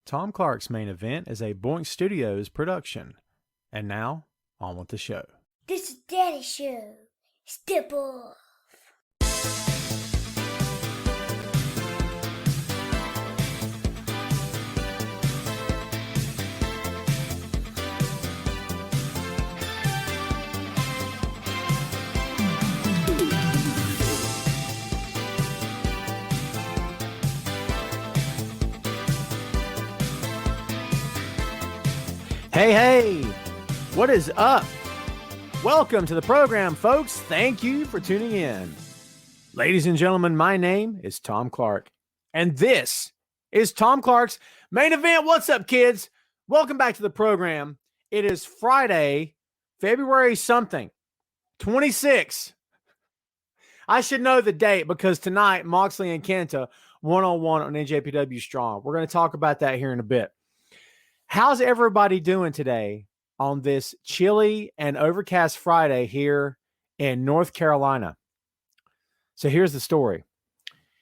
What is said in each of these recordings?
Tom Clark's Main Event is a Boink Studios production. And now, on with the show. This is Daddy's show. Step off. Hey, what is up? Welcome to the program, folks. Thank you for tuning in. Ladies and gentlemen, my name is Tom Clark, and this is Tom Clark's Main Event. What's up, kids? Welcome back to the program. It is Friday, February something, 26. I should know the date because tonight, Moxley and Kenta, one-on-one on NJPW Strong. We're going to talk about that here in a bit. How's everybody doing today on this chilly and overcast Friday here in North Carolina? So here's the story.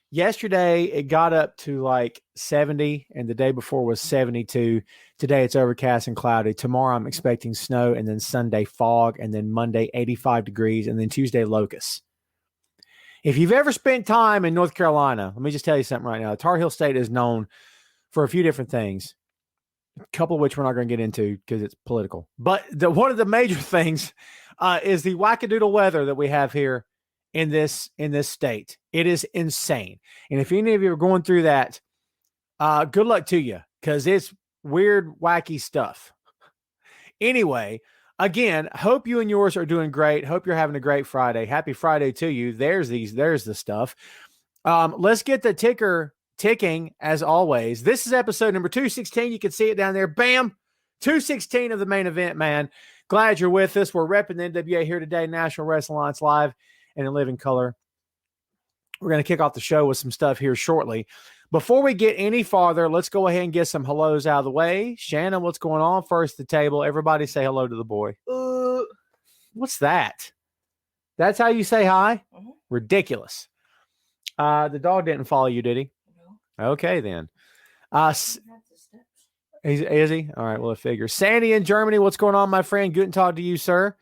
Yesterday, it got up to like 70, and the day before was 72. Today, it's overcast and cloudy. Tomorrow, I'm expecting snow, and then Sunday, fog, and then Monday, 85 degrees, and then Tuesday, locusts. If you've ever spent time in North Carolina, let me just tell you something right now. Tar Heel State is known for a few different things. A couple of which we're not going to get into because it's political. But one of the major things is the wackadoodle weather that we have here in this state. It is insane. And if any of you are going through that, good luck to you because it's weird, wacky stuff. Anyway, again, hope you and yours are doing great. Hope you're having a great Friday. Happy Friday to you. There's the stuff. Let's get the ticker ticking as always. This is episode number 216. You can see it down there. Bam! 216 of the Main Event, man. Glad you're with us. We're repping the NWA here today, National Wrestling Alliance Live and in living color. We're going to kick off the show with some stuff here shortly. Before we get any farther, let's go ahead and get some hellos out of the way. Shannon, what's going on? First, the table. Everybody say hello to the boy. What's that? That's how you say hi? Ridiculous. The dog didn't follow you, did he? Okay, then. Is he? All right, well, I figure. Sandy in Germany, what's going on, my friend? Guten Tag to you, sir.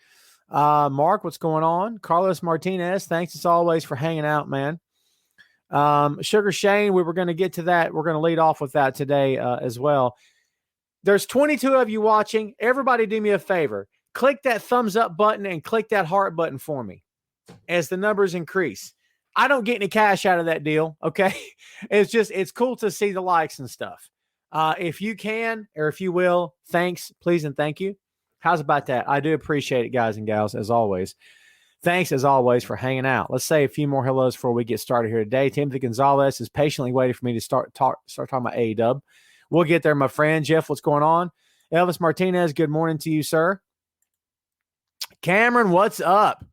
Mark, what's going on? Carlos Martinez, thanks as always for hanging out, man. Sugar Shane, we were going to get to that. We're going to lead off with that today as well. There's 22 of you watching. Everybody do me a favor. Click that thumbs up button and click that heart button for me as the numbers increase. I don't get any cash out of that deal, okay? It's cool to see the likes and stuff. If you can, or if you will, thanks, please, and thank you. How's about that? I do appreciate it, guys and gals, as always. Thanks, as always, for hanging out. Let's say a few more hellos before we get started here today. Timothy Gonzalez is patiently waiting for me to start talking about AEW. We'll get there, my friend. Jeff, what's going on? Elvis Martinez, good morning to you, sir. Cameron, what's up?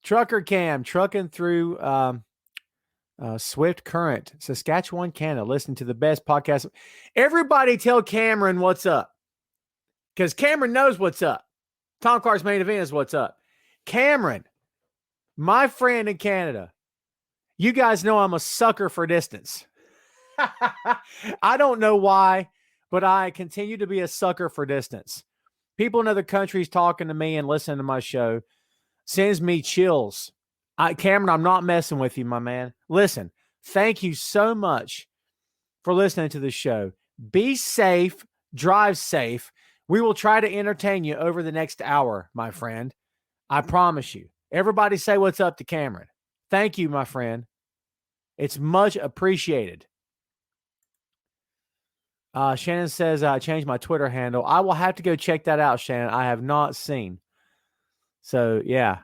Trucker Cam, trucking through Swift Current, Saskatchewan, Canada. Listen to the best podcast. Everybody tell Cameron what's up because Cameron knows what's up. Tom Clark's Main Event is what's up. Cameron, my friend in Canada, you guys know I'm a sucker for distance. I don't know why, but I continue to be a sucker for distance. People in other countries talking to me and listening to my show sends me chills. Cameron, I'm not messing with you, my man. Listen, thank you so much for listening to the show. Be safe, drive safe. We will try to entertain you over the next hour, my friend. I promise you. Everybody say what's up to Cameron. Thank you, my friend. It's much appreciated. Shannon says, I changed my Twitter handle. I will have to go check that out, Shannon. I have not seen. So, yeah.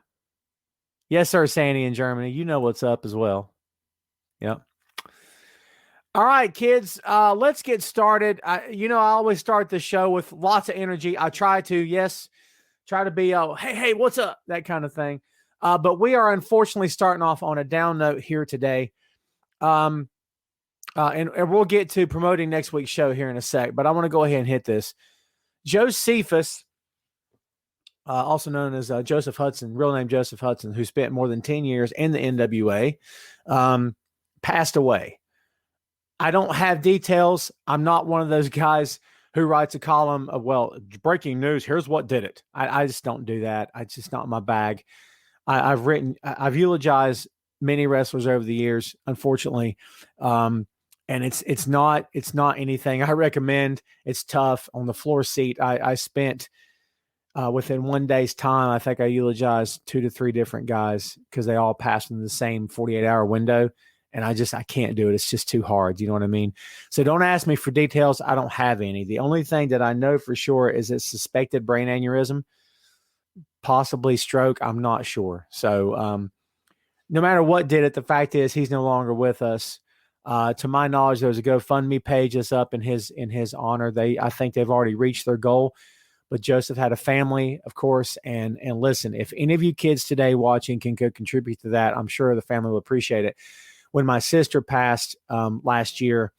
Yes, sir, Sandy in Germany. You know what's up as well. Yep. All right, kids, let's get started. I always start the show with lots of energy. I try to be, hey, what's up? That kind of thing. But we are unfortunately starting off on a down note here today. And we'll get to promoting next week's show here in a sec, but I want to go ahead and hit this. Joe Cephas, also known as Joseph Hudson, real name Joseph Hudson, who spent more than 10 years in the NWA, passed away. I don't have details. I'm not one of those guys who writes a column of, well, breaking news, here's what did it. I just don't do that. It's just not my bag. I've eulogized many wrestlers over the years, unfortunately. And it's not anything I recommend. It's tough on the floor seat. I spent within one day's time, I think I eulogized 2 to 3 different guys because they all passed in the same 48-hour window. And I can't do it. It's just too hard. You know what I mean? So don't ask me for details. I don't have any. The only thing that I know for sure is it's suspected brain aneurysm, possibly stroke. I'm not sure. So no matter what did it, the fact is he's no longer with us. To my knowledge, there's a GoFundMe page that's up in his honor. I think they've already reached their goal. But Joseph had a family, of course, and listen, if any of you kids today watching can go contribute to that, I'm sure the family will appreciate it. When my sister passed last year,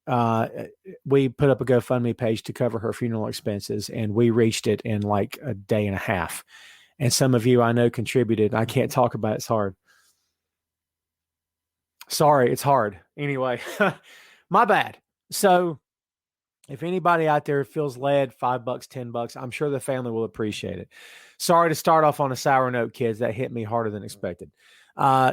we put up a GoFundMe page to cover her funeral expenses, and we reached it in like a day and a half. And some of you I know contributed. I can't talk about it. It's hard. Sorry, it's hard. Anyway, my bad. So if anybody out there feels led, $5, $10, I'm sure the family will appreciate it. Sorry to start off on a sour note, kids. That hit me harder than expected.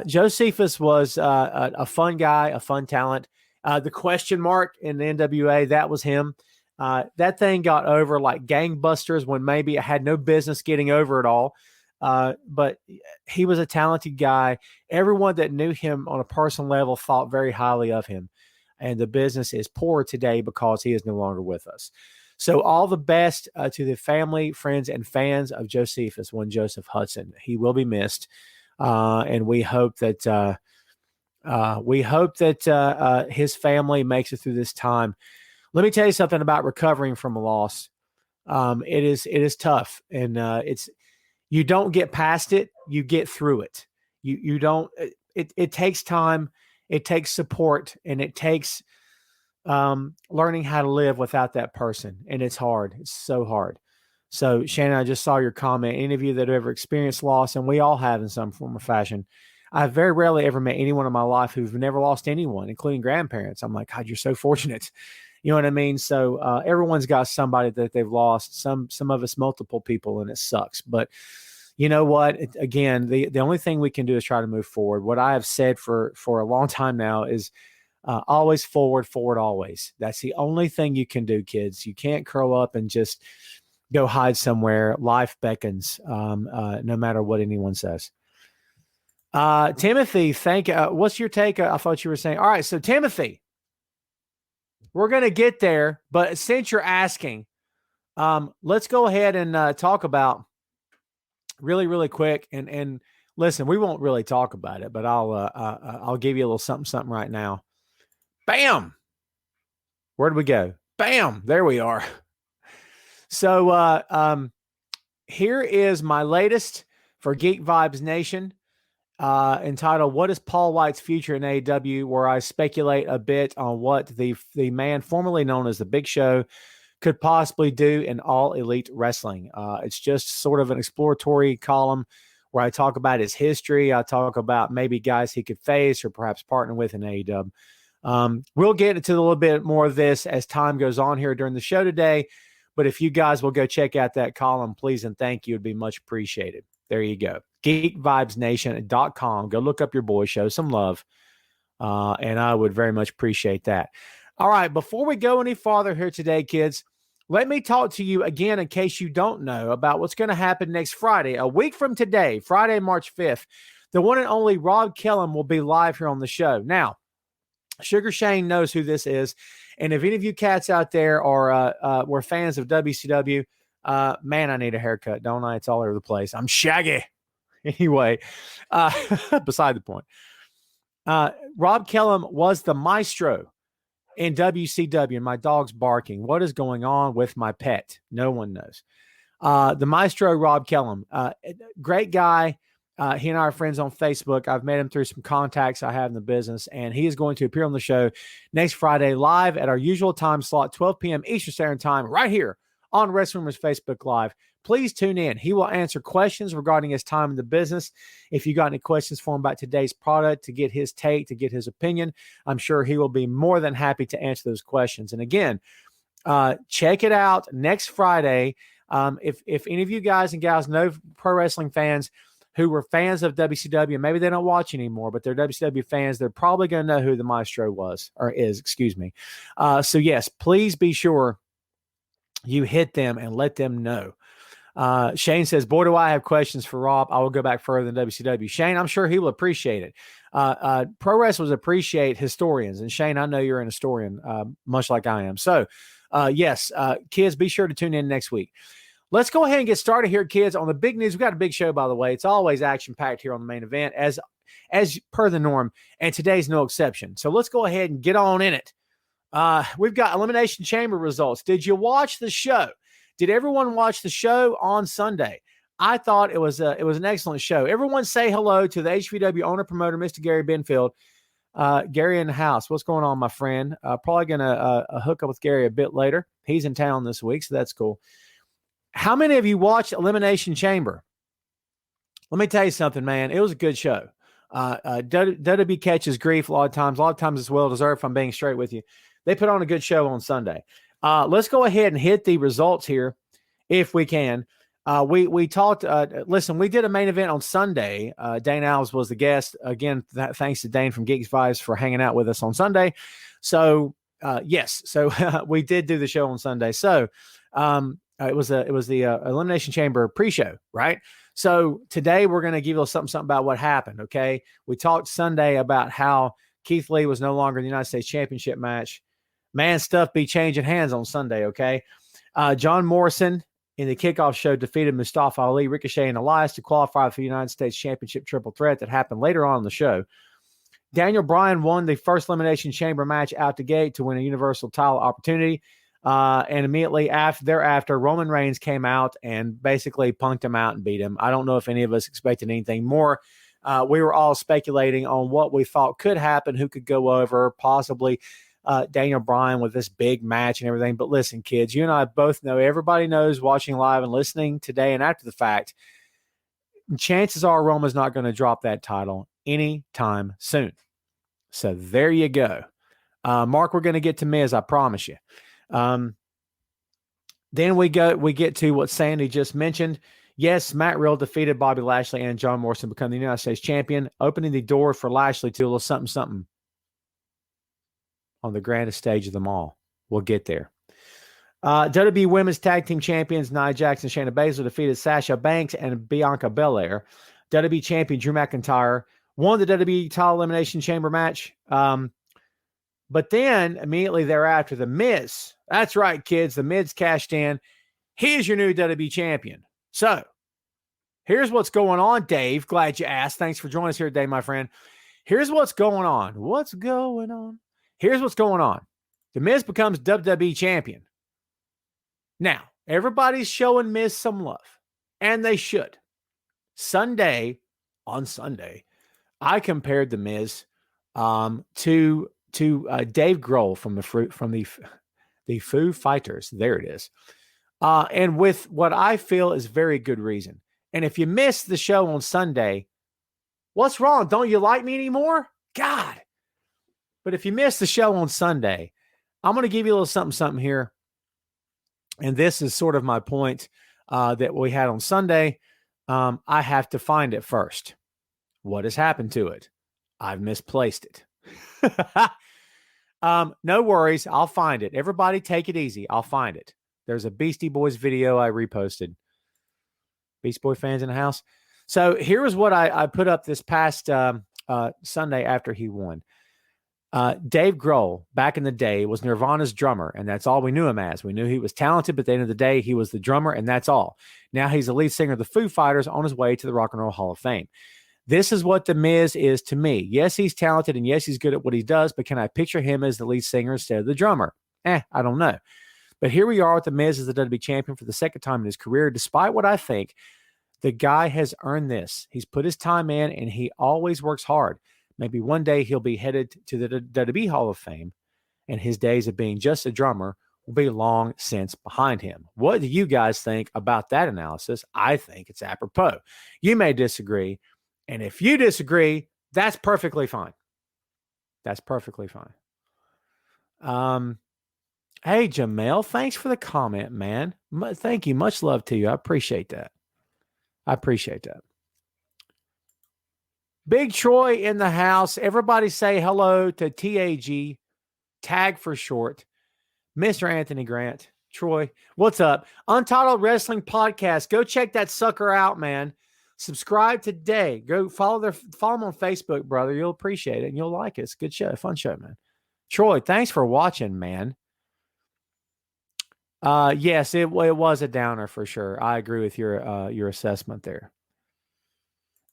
Josephus was a fun guy, a fun talent. The question mark in the NWA, that was him. That thing got over like gangbusters when maybe it had no business getting over at all. But he was a talented guy. Everyone that knew him on a personal level thought very highly of him. And the business is poor today because he is no longer with us. So all the best to the family, friends, and fans of Josephus, one Joseph Hudson. He will be missed. And we hope that his family makes it through this time. Let me tell you something about recovering from a loss. It is tough, and you don't get past it. You get through it. You don't. It takes time. It takes support, and it takes learning how to live without that person. And it's hard. It's so hard. So, Shannon, I just saw your comment. Any of you that have ever experienced loss, and we all have in some form or fashion, I've very rarely ever met anyone in my life who've never lost anyone, including grandparents. I'm like, God, you're so fortunate. You know what I mean? So everyone's got somebody that they've lost, some of us multiple people, and it sucks. But you know what? Again, the only thing we can do is try to move forward. What I have said for a long time now is always forward, always. That's the only thing you can do, kids. You can't curl up and just go hide somewhere. Life beckons, no matter what anyone says. Timothy, what's your take? I thought you were saying, all right, so Timothy, we're going to get there, but since you're asking, let's go ahead and talk about really, really quick. And listen, we won't really talk about it, but I'll give you a little something right now. Bam. Where'd we go? Bam. There we are. So here is my latest for Geek Vibes Nation, entitled "What is Paul Wight's Future in AEW?" where I speculate a bit on what the man formerly known as the Big Show could possibly do in All Elite Wrestling. It's just sort of an exploratory column where I talk about his history. I talk about maybe guys he could face or perhaps partner with in AEW. We'll get into a little bit more of this as time goes on here during the show today. But if you guys will go check out that column, please and thank you. It'd be much appreciated. There you go. GeekVibesNation.com. Go look up your boy, show some love. And I would very much appreciate that. All right, before we go any farther here today, kids, let me talk to you again, in case you don't know, about what's going to happen next Friday. A week from today, Friday, March 5th, the one and only Rob Kellum will be live here on the show. Now, Sugar Shane knows who this is. And if any of you cats out there were fans of WCW, man, I need a haircut, don't I? It's all over the place. I'm shaggy. Anyway, beside the point. Rob Kellum was the maestro in WCW, and my dog's barking. What is going on with my pet? No one knows. The maestro, Rob Kellum, great guy. He and I are friends on Facebook. I've met him through some contacts I have in the business, and he is going to appear on the show next Friday live at our usual time slot, 12 p.m. Eastern Standard Time, right here on Wrestling Rumors Facebook Live. please tune in. He will answer questions regarding his time in the business. If you got any questions for him about today's product, to get his take, to get his opinion, I'm sure he will be more than happy to answer those questions. And again, check it out next Friday. If any of you guys and gals know pro wrestling fans who were fans of WCW, maybe they don't watch anymore, but they're WCW fans, they're probably going to know who the Maestro is, excuse me. So yes, please be sure you hit them and let them know. Shane says, boy, do I have questions for Rob. I will go back further than WCW. Shane, I'm sure he will appreciate it. Pro wrestlers appreciate historians. And Shane, I know you're an historian, much like I am. So yes, kids, be sure to tune in next week. Let's go ahead and get started here, kids, on the big news. We've got a big show, by the way. It's always action-packed here on the main event, as per the norm, and today's no exception. So let's go ahead and get on in it. We've got Elimination Chamber results. Did you watch the show? Did everyone watch the show on Sunday? I thought it was an excellent show. Everyone say hello to the HVW owner-promoter, Mr. Gary Benfield. Gary in the house. What's going on, my friend? Probably going to hook up with Gary a bit later. He's in town this week, so that's cool. How many of you watched Elimination Chamber? Let me tell you something, man. It was a good show. WWE catches grief a lot of times it's well-deserved, if I'm being straight with you. They put on a good show on Sunday. Let's go ahead and hit the results here if we can. We talked, listen, we did a main event on Sunday. Dane Alves was the guest. Again, thanks to Dane from Geeks Vibes for hanging out with us on Sunday. So, yes, so we did do the show on Sunday. So, it was the Elimination Chamber pre-show, right? So today we're going to give you something about what happened, okay? We talked Sunday about how Keith Lee was no longer in the United States Championship match. Man, stuff be changing hands on Sunday, okay? John Morrison in the kickoff show defeated Mustafa Ali, Ricochet, and Elias to qualify for the United States Championship triple threat that happened later on in the show. Daniel Bryan won the first Elimination Chamber match out the gate to win a Universal title opportunity. And immediately thereafter, Roman Reigns came out and basically punked him out and beat him. I don't know if any of us expected anything more. We were all speculating on what we thought could happen, who could go over, possibly Daniel Bryan with this big match and everything. But listen, kids, you and I both know, everybody knows watching live and listening today and after the fact, chances are Roman's not going to drop that title anytime soon. So there you go. Mark, we're going to get to Miz, I promise you. Then we get to what Sandy just mentioned. Yes, Matt Riddle defeated Bobby Lashley and John Morrison to become the United States champion, opening the door for Lashley to a little something on the grandest stage of them all. We'll get there. WWE Women's Tag Team Champions Nia Jax and Shayna Baszler defeated Sasha Banks and Bianca Belair. WWE Champion Drew McIntyre won the WWE title Elimination Chamber match. But then immediately thereafter, The Miz, that's right, kids, The Miz cashed in. He's your new WWE champion. So here's what's going on, Dave. Glad you asked. Thanks for joining us here today, my friend. Here's what's going on. What's going on? Here's what's going on. The Miz becomes WWE champion. Now, everybody's showing Miz some love, and they should. On Sunday, I compared The Miz to Dave Grohl from the Foo Fighters. There it is. And with what I feel is very good reason. And if you missed the show on Sunday, what's wrong? Don't you like me anymore? God. But if you missed the show on Sunday, I'm going to give you a little something here. And this is sort of my point that we had on Sunday. I have to find it first. What has happened to it? I've misplaced it. No worries. I'll find it. Everybody take it easy. I'll find it. There's a Beastie Boys video I reposted. Beastie Boy fans in the house. So here is what I put up this past Sunday after he won. Dave Grohl, back in the day, was Nirvana's drummer, and that's all we knew him as. We knew he was talented, but at the end of the day, he was the drummer, and that's all. Now he's the lead singer of the Foo Fighters on his way to the Rock and Roll Hall of Fame. This is what The Miz is to me. Yes, he's talented, and yes, he's good at what he does, but can I picture him as the lead singer instead of the drummer? I don't know. But here we are with The Miz as the WWE champion for the second time in his career, despite what I think. The guy has earned this. He's put his time in, and he always works hard. Maybe one day he'll be headed to the WWE Hall of Fame, and his days of being just a drummer will be long since behind him. What do you guys think about that analysis? I think it's apropos. You may disagree. And if you disagree, that's perfectly fine. That's perfectly fine. Hey, Jamel, thanks for the comment, man. Thank you. Much love to you. I appreciate that. Big Troy in the house. Everybody say hello to TAG, tag for short. Mr. Anthony Grant. Troy, what's up? Untitled Wrestling Podcast. Go check that sucker out, man. Subscribe today. Go follow them on Facebook, brother. You'll appreciate it and you'll like it. It's a good show. Fun show, man. Troy, thanks for watching, man. Yes, it was a downer for sure. I agree with your assessment there.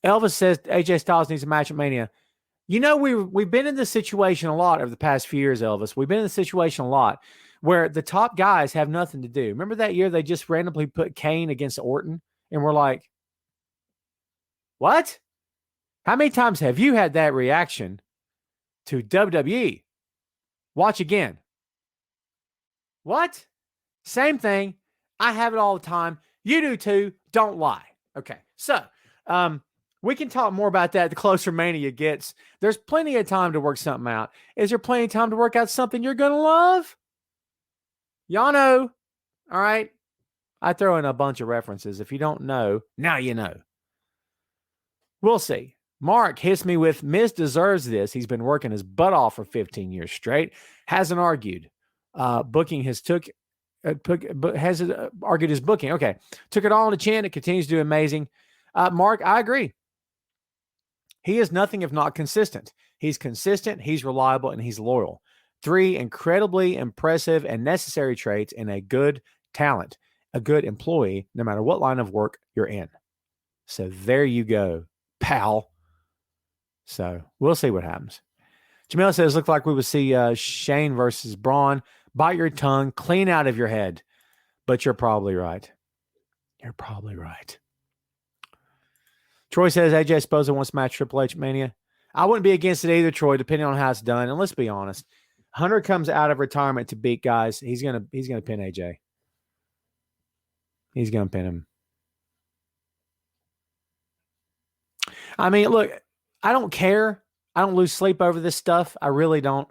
Elvis says AJ Styles needs a match at Mania. You know, we've been in this situation a lot over the past few years, Elvis. We've been in this situation a lot where the top guys have nothing to do. Remember that year they just randomly put Kane against Orton? And we're like, what? How many times have you had that reaction to WWE? Watch again. What? Same thing. I have it all the time. You do too. Don't lie. Okay. So, we can talk more about that the closer Mania gets. There's plenty of time to work something out. Is there plenty of time to work out something you're going to love? Y'all know. All right. I throw in a bunch of references. If you don't know, now you know. We'll see. Mark hits me with Miz deserves this. He's been working his butt off for 15 years straight. Hasn't argued. Booking has hasn't argued his booking. Okay. Took it all on the chin. It continues to do amazing. Mark, I agree. He is nothing if not consistent. He's consistent, he's reliable, and he's loyal. 3 incredibly impressive and necessary traits in a good talent, a good employee, no matter what line of work you're in. So there you go, pal. So we'll see what happens. Jamil says, looked like we would see Shane versus Braun. Bite your tongue, clean out of your head. But you're probably right. You're probably right. Troy says, AJ Esposa wants to match Triple H Mania. I wouldn't be against it either, Troy, depending on how it's done. And let's be honest. Hunter comes out of retirement to beat guys. He's gonna pin AJ. He's gonna pin him. I mean, look, I don't care. I don't lose sleep over this stuff. I really don't.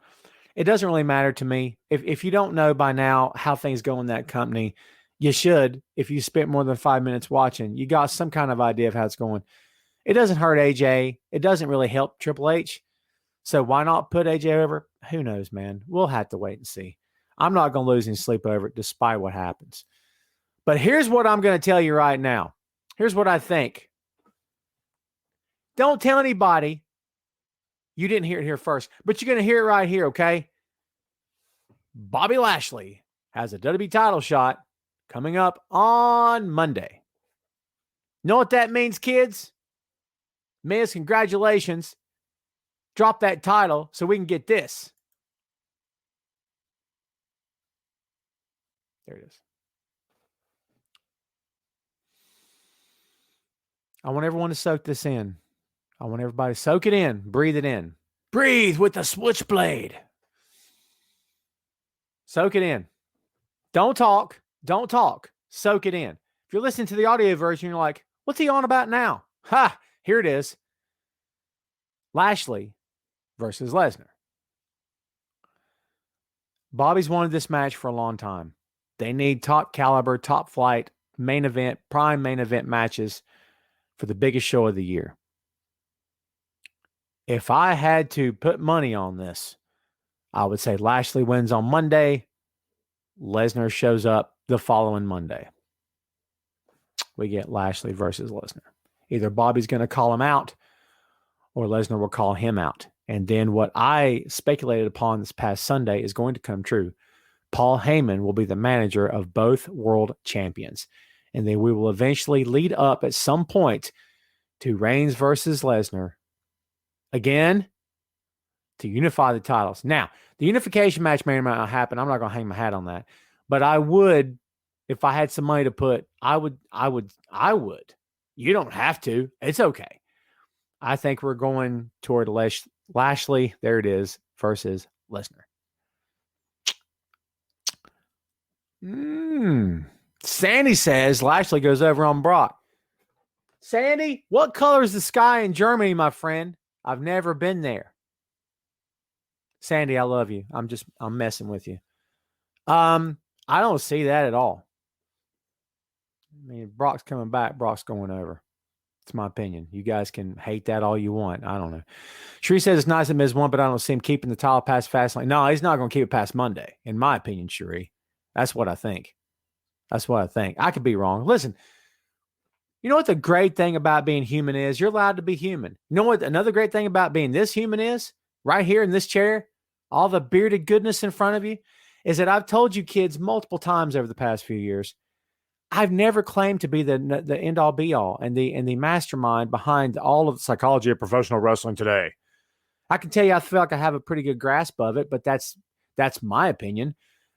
It doesn't really matter to me. If you don't know by now how things go in that company, you should. If you spent more than 5 minutes watching, you got some kind of idea of how it's going. It doesn't hurt AJ. It doesn't really help Triple H. So why not put AJ over? Who knows, man? We'll have to wait and see. I'm not going to lose any sleep over it despite what happens. But here's what I'm going to tell you right now. Here's what I think. Don't tell anybody. You didn't hear it here first, but you're going to hear it right here, okay? Bobby Lashley has a WWE title shot coming up on Monday. Know what that means, kids? Miz, congratulations. Drop that title so we can get this. There it is. I want everyone to soak this in. I want everybody to soak it in. Breathe it in. Breathe with the switchblade. Soak it in. Don't talk. Don't talk. Soak it in. If you're listening to the audio version, you're like, what's he on about now? Ha! Here it is. Lashley versus Lesnar. Bobby's wanted this match for a long time. They need top caliber, top flight, main event, prime main event matches for the biggest show of the year. If I had to put money on this, I would say Lashley wins on Monday. Lesnar shows up the following Monday. We get Lashley versus Lesnar. Either Bobby's going to call him out or Lesnar will call him out. And then what I speculated upon this past Sunday is going to come true. Paul Heyman will be the manager of both world champions. And then we will eventually lead up at some point to Reigns versus Lesnar again to unify the titles. Now, the unification match may or may not happen. I'm not going to hang my hat on that. But I would, if I had some money to put, I would. You don't have to. It's okay. I think we're going toward Lashley, there it is, versus Lesnar. Sandy says Lashley goes over on Brock. Sandy, what color is the sky in Germany, my friend? I've never been there. Sandy, I love you. I'm messing with you. I don't see that at all. I mean, Brock's coming back. Brock's going over. It's my opinion. You guys can hate that all you want. I don't know. Sheree says it's nice that Miz won, but I don't see him keeping the title past Fastlane. No, he's not going to keep it past Monday, in my opinion, Sheree. That's what I think. I could be wrong. Listen, you know what the great thing about being human is? You're allowed to be human. You know what another great thing about being this human is? Right here in this chair, all the bearded goodness in front of you, is that I've told you kids multiple times over the past few years, I've never claimed to be the end all be all and the mastermind behind all of the psychology of professional wrestling today. I can tell you, I feel like I have a pretty good grasp of it, but that's my opinion.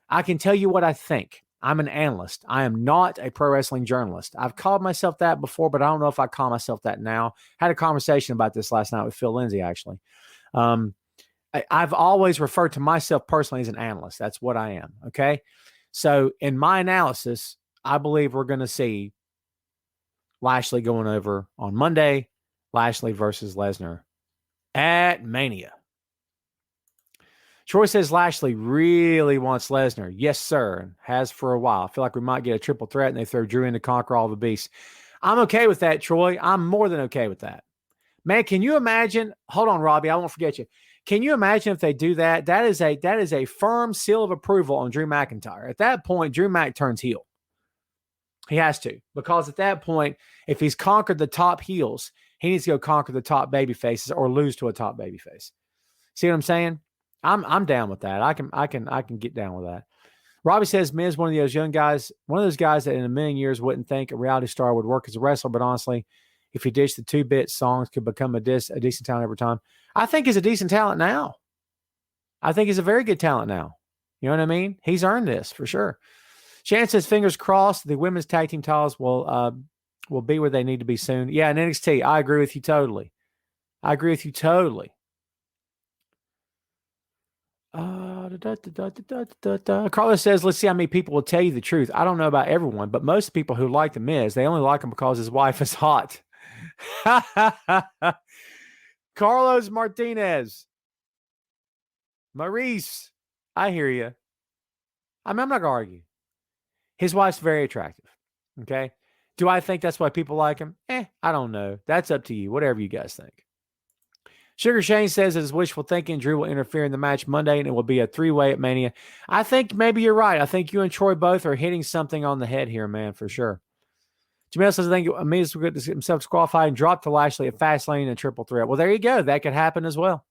I can tell you what I think. I'm an analyst. I am not a pro wrestling journalist. I've called myself that before, but I don't know if I call myself that now. I had a conversation about this last night with Phil Lindsay, actually. I've always referred to myself personally as an analyst. That's what I am. Okay. So in my analysis, I believe we're going to see Lashley going over on Monday, Lashley versus Lesnar at Mania. Troy says Lashley really wants Lesnar. Yes, sir. Has for a while. I feel like we might get a triple threat and they throw Drew in to conquer all the beasts. I'm okay with that, Troy. I'm more than okay with that. Man, can you imagine? Hold on, Robbie. I won't forget you. Can you imagine if they do that? That is a firm seal of approval on Drew McIntyre. At that point, Drew Mac turns heel. He has to, because at that point, if he's conquered the top heels, he needs to go conquer the top baby faces or lose to a top baby face. See what I'm saying? I'm down with that. I can get down with that. Robbie says Miz, one of those young guys, one of those guys that in a million years wouldn't think a reality star would work as a wrestler, but honestly, if he ditched the 2-bit songs, could become a decent talent every time. I think he's a decent talent now. I think he's a very good talent now. You know what I mean? He's earned this for sure. Shannon says, fingers crossed, the women's tag team titles will be where they need to be soon. Yeah, in NXT, I agree with you totally. Carlos says, let's see how many people will tell you the truth. I don't know about everyone, but most people who like The Miz, they only like him because his wife is hot. Carlos Martinez. Maurice, I hear you. I'm not going to argue. His wife's very attractive. Okay. Do I think that's why people like him? I don't know. That's up to you. Whatever you guys think. Sugar Shane says it's wishful thinking Drew will interfere in the match Monday and it will be a 3-way at Mania. I think maybe you're right. I think you and Troy both are hitting something on the head here, man, for sure. Jamel says, I think Miz will get himself disqualified and drop to Lashley at Fastlane and triple threat. Well, there you go. That could happen as well.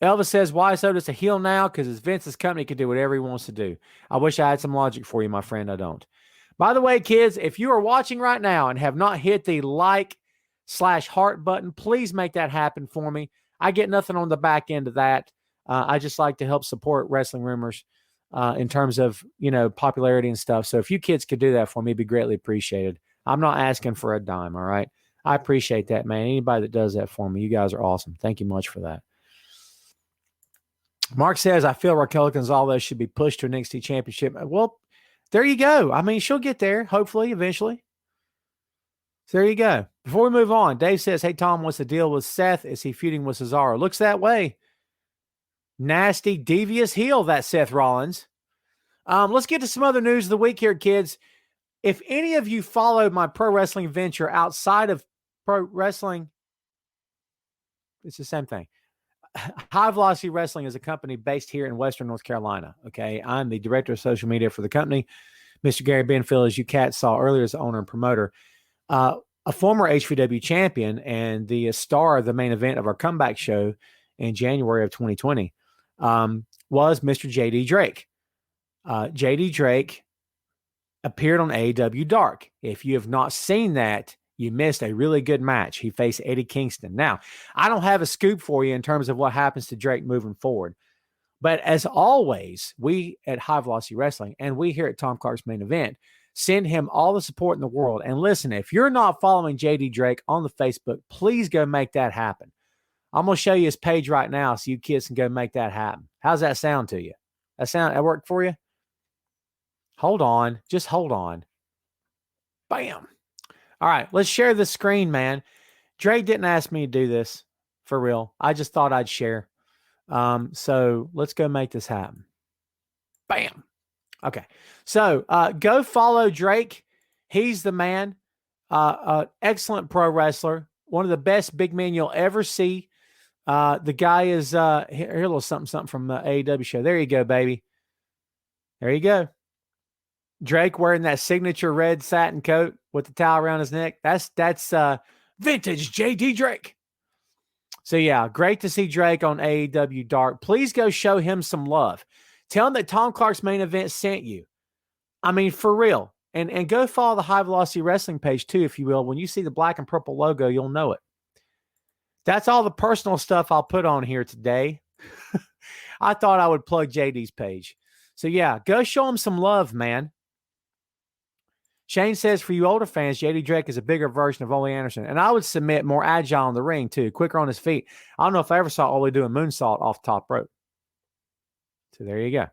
Elvis says, why is Otis a heel now? Because it's Vince's company, can do whatever he wants to do. I wish I had some logic for you, my friend. I don't. By the way, kids, if you are watching right now and have not hit the like/heart button, please make that happen for me. I get nothing on the back end of that. I just like to help support Wrestling Rumors in terms of, popularity and stuff. So if you kids could do that for me, it'd be greatly appreciated. I'm not asking for a dime, all right? I appreciate that, man. Anybody that does that for me, you guys are awesome. Thank you much for that. Mark says, I feel Raquel Gonzalez should be pushed to an NXT championship. Well, there you go. I mean, she'll get there, hopefully, eventually. So there you go. Before we move on, Dave says, hey, Tom, what's the deal with Seth? Is he feuding with Cesaro? Looks that way. Nasty, devious heel, that Seth Rollins. Let's get to some other news of the week here, kids. If any of you followed my pro wrestling venture outside of pro wrestling, it's the same thing. High Velocity Wrestling is a company based here in Western North Carolina. Okay. I'm the director of social media for the company. Mr. Gary Benfield, as you cats saw earlier, is the owner and promoter. A former HVW champion and the star of the main event of our comeback show in January of 2020 was Mr. JD Drake. JD Drake appeared on AEW Dark. If you have not seen that, you missed a really good match. He faced Eddie Kingston. Now, I don't have a scoop for you in terms of what happens to Drake moving forward. But as always, we at High Velocity Wrestling and we here at Tom Clark's Main Event send him all the support in the world. And listen, if you're not following JD Drake on the Facebook, please go make that happen. I'm going to show you his page right now so you kids can go make that happen. How's that sound to you? That worked for you? Hold on. Just hold on. Bam. All right. Let's share the screen, man. Drake didn't ask me to do this for real. I just thought I'd share. So let's go make this happen. Bam. Okay. So go follow Drake. He's the man. Excellent pro wrestler. One of the best big men you'll ever see. The guy is here a little something from the AEW show. There you go, baby. There you go. Drake wearing that signature red satin coat with the towel around his neck. That's vintage JD Drake. So yeah, great to see Drake on AEW Dark. Please go show him some love. Tell him that Tom Clark's Main Event sent you. I mean, for real. And go follow the High Velocity Wrestling page too, if you will. When you see the black and purple logo, you'll know it. That's all the personal stuff I'll put on here today. I thought I would plug JD's page. So yeah, go show him some love, man. Shane says, for you older fans, JD Drake is a bigger version of Ole Anderson. And I would submit more agile in the ring, too. Quicker on his feet. I don't know if I ever saw Ole do a moonsault off top rope. So there you go.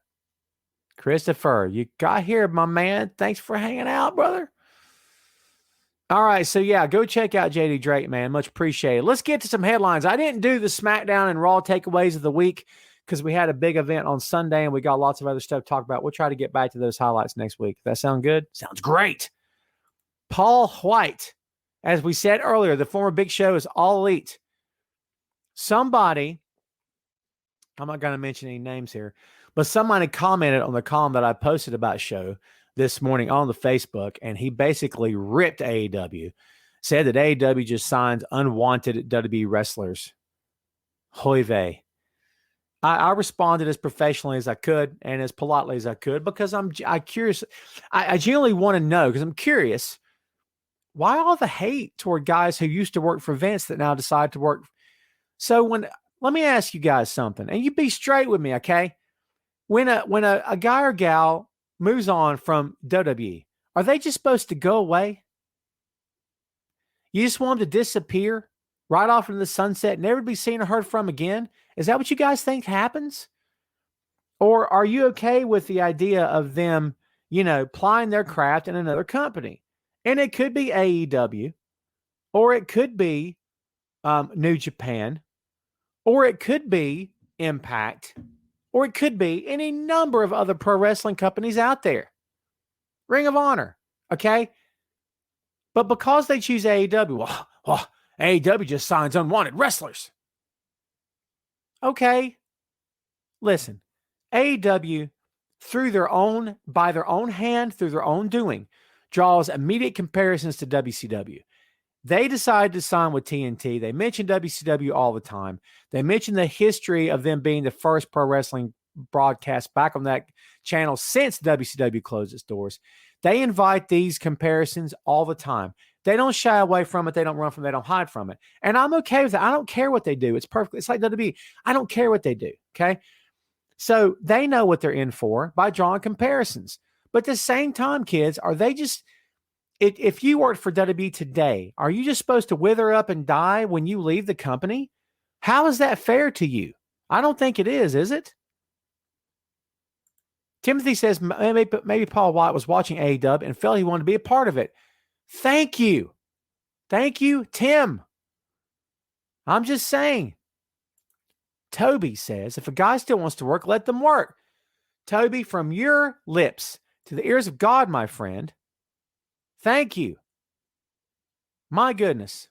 Christopher, you got here, my man. Thanks for hanging out, brother. All right, so yeah, go check out JD Drake, man. Much appreciated. Let's get to some headlines. I didn't do the SmackDown and Raw takeaways of the week because we had a big event on Sunday and we got lots of other stuff to talk about. We'll try to get back to those highlights next week. Does that sound good? Sounds great. Paul Wight, as we said earlier, the former Big Show is All Elite. Somebody, I'm not going to mention any names here, but somebody commented on the column that I posted about Show this morning on the Facebook, and he basically ripped AEW, said that AEW just signed unwanted WWE wrestlers. Hoy vey. I responded as professionally as I could and as politely as I could because I'm curious. I genuinely want to know because I'm curious. Why all the hate toward guys who used to work for Vince that now decide to work? So let me ask you guys something, and you be straight with me, okay? When a guy or gal moves on from WWE, are they just supposed to go away? You just want them to disappear right off into the sunset, never be seen or heard from again? Is that what you guys think happens? Or are you okay with the idea of them, plying their craft in another company? And it could be AEW, or it could be New Japan, or it could be Impact, or it could be any number of other pro wrestling companies out there. Ring of Honor, okay? But because they choose AEW, AEW just signs unwanted wrestlers. Okay, listen, AEW, by their own hand, through their own doing, draws immediate comparisons to WCW. They decided to sign with TNT. They mention WCW all the time. They mention the history of them being the first pro wrestling broadcast back on that channel since WCW closed its doors. They invite these comparisons all the time. They don't shy away from it. They don't run from it. They don't hide from it. And I'm okay with that. I don't care what they do. It's perfect. It's like WWE. I don't care what they do. Okay. So they know what they're in for by drawing comparisons. But at the same time, kids, are they just, if you worked for WWE today, are you just supposed to wither up and die when you leave the company? How is that fair to you? I don't think it is it? Timothy says maybe Paul Wight was watching AEW and felt he wanted to be a part of it. Thank you. Thank you, Tim. I'm just saying. Toby says, if a guy still wants to work, let them work. Toby, from your lips to the ears of God, my friend, thank you. My goodness.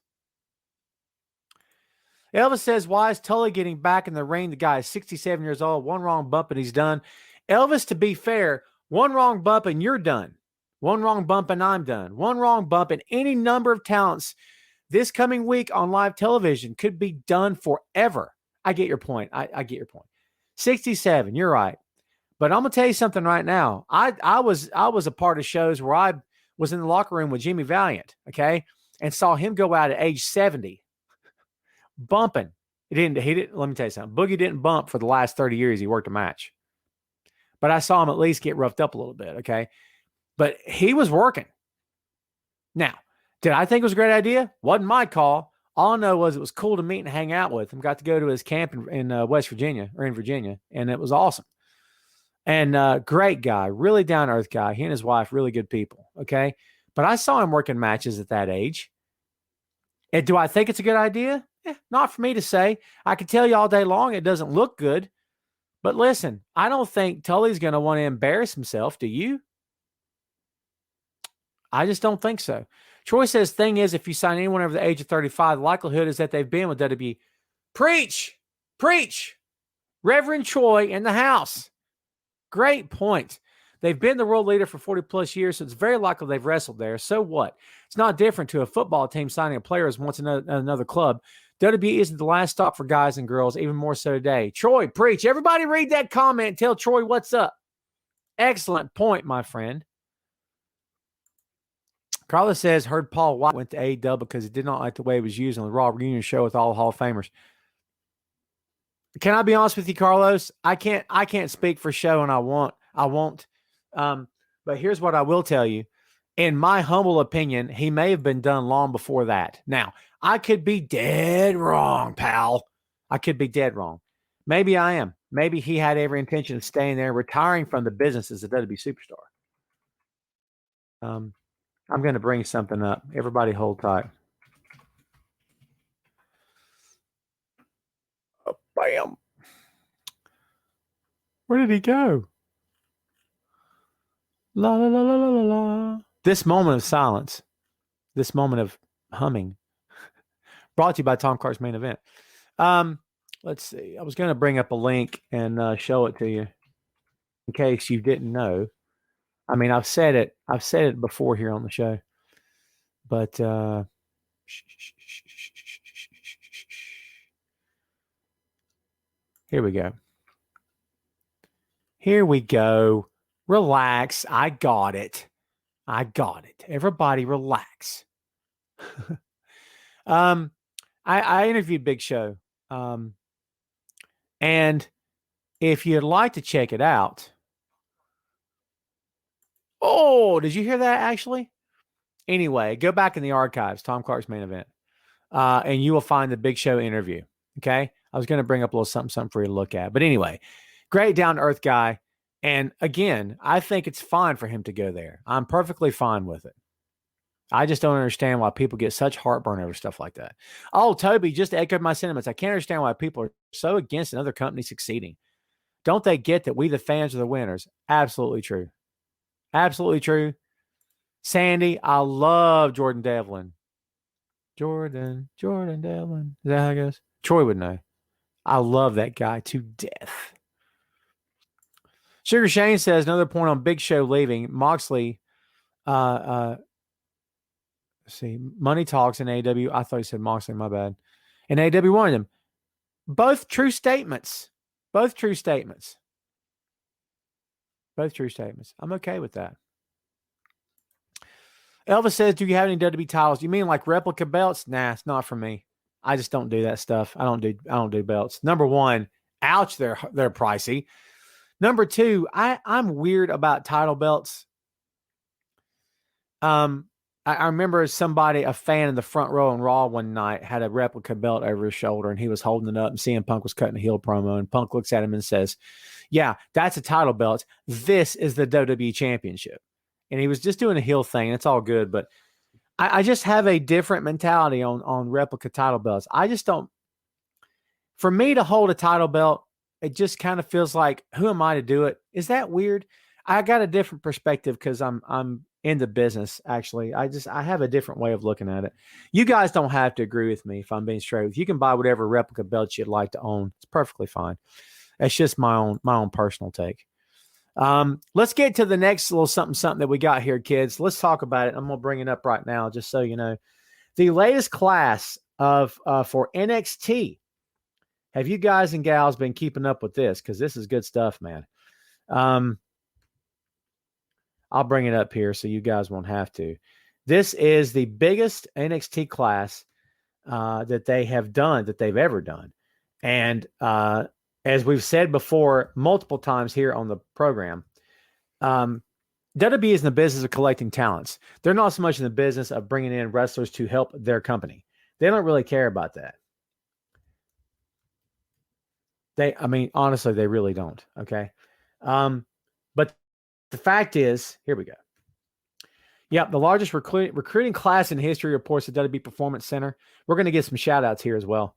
Elvis says, why is Tully getting back in the ring? The guy is 67 years old. One wrong bump and he's done. Elvis, to be fair, one wrong bump and you're done. One wrong bump and I'm done. One wrong bump and any number of talents this coming week on live television could be done forever. I get your point. I get your point. 67, you're right. But I'm going to tell you something right now. I was a part of shows where I was in the locker room with Jimmy Valiant, okay, and saw him go out at age 70, bumping. He didn't. Let me tell you something. Boogie didn't bump for the last 30 years he worked a match. But I saw him at least get roughed up a little bit, okay? But he was working. Now, did I think it was a great idea? Wasn't my call. All I know was it was cool to meet and hang out with him. Got to go to his camp in West Virginia, or in Virginia, and it was awesome. And great guy, really down-to-earth guy. He and his wife, really good people, okay? But I saw him working matches at that age. And do I think it's a good idea? Not for me to say. I can tell you all day long it doesn't look good. But listen, I don't think Tully's going to want to embarrass himself. Do you? I just don't think so. Troy says, thing is, if you sign anyone over the age of 35, the likelihood is that they've been with WWE. Preach! Preach! Reverend Troy in the house. Great point. They've been the world leader for 40 plus years, so it's very likely they've wrestled there. So what? It's not different to a football team signing a player as once another club. WWE isn't the last stop for guys and girls, even more so today. Troy, preach. Everybody read that comment and tell Troy what's up. Excellent point, my friend. Carla says, heard Paul Wight went to AEW because he did not like the way he was used on the Raw reunion show with all the Hall of Famers. Can I be honest with you, Carlos? I can't speak for show, and I won't. But here's what I will tell you. In my humble opinion, he may have been done long before that. Now, I could be dead wrong, pal. I could be dead wrong. Maybe I am. Maybe he had every intention of staying there, retiring from the business as a WWE superstar. I'm going to bring something up. Everybody hold tight. Oh, bam. Where did he go? La, la, la, la, la, la, la. This moment of silence, this moment of humming, brought to you by Tom Clark's Main Event. Let's see. I was going to bring up a link and show it to you in case you didn't know. I mean, I've said it before here on the show, but here we go. Here we go. Relax. I got it. Everybody relax. I interviewed Big Show. And if you'd like to check it out. Oh, did you hear that actually? Anyway, go back in the archives, Tom Clark's Main Event. And you will find the Big Show interview. Okay. I was going to bring up a little something for you to look at. But anyway, great down-to-earth guy. And again, I think it's fine for him to go there. I'm perfectly fine with it. I just don't understand why people get such heartburn over stuff like that. Oh, Toby, just echoed my sentiments. I can't understand why people are so against another company succeeding. Don't they get that we, the fans, are the winners? Absolutely true. Absolutely true. Sandy, I love Jordan Devlin. Jordan Devlin. Is that how it goes? Troy would know. I love that guy to death. Sugar Shane says, another point on Big Show leaving. Moxley, let's see, money talks in AEW. I thought he said Moxley, my bad. And AEW wanted him. Both true statements. I'm okay with that. Elvis says, do you have any WWE titles? You mean like replica belts? Nah, it's not for me. I just don't do that stuff. I don't do belts. Number one, ouch, they're pricey. Number two, I'm weird about title belts. I remember somebody, a fan in the front row on Raw one night, had a replica belt over his shoulder and he was holding it up and CM Punk was cutting a heel promo and Punk looks at him and says, yeah, that's a title belt. This is the WWE Championship. And he was just doing a heel thing. It's all good, but I just have a different mentality on replica title belts. I just don't. For me to hold a title belt, it just kind of feels like, who am I to do it? Is that weird? I got a different perspective because I'm in the business. Actually, I have a different way of looking at it. You guys don't have to agree with me if I'm being straight with you. You can buy whatever replica belt you'd like to own. It's perfectly fine. It's just my own personal take. Let's get to the next little something that we got here, kids. Let's talk about it. I'm going to bring it up right now, just so you know. The latest class for NXT. Have you guys and gals been keeping up with this? Because this is good stuff, man. I'll bring it up here so you guys won't have to. This is the biggest NXT class that they've ever done. And as we've said before multiple times here on the program, WWE is in the business of collecting talents. They're not so much in the business of bringing in wrestlers to help their company. They don't really care about that. Honestly, they really don't. Okay. But the fact is, here we go. Yep, the largest recruiting class in history, reports the WWE Performance Center. We're going to get some shout outs here as well.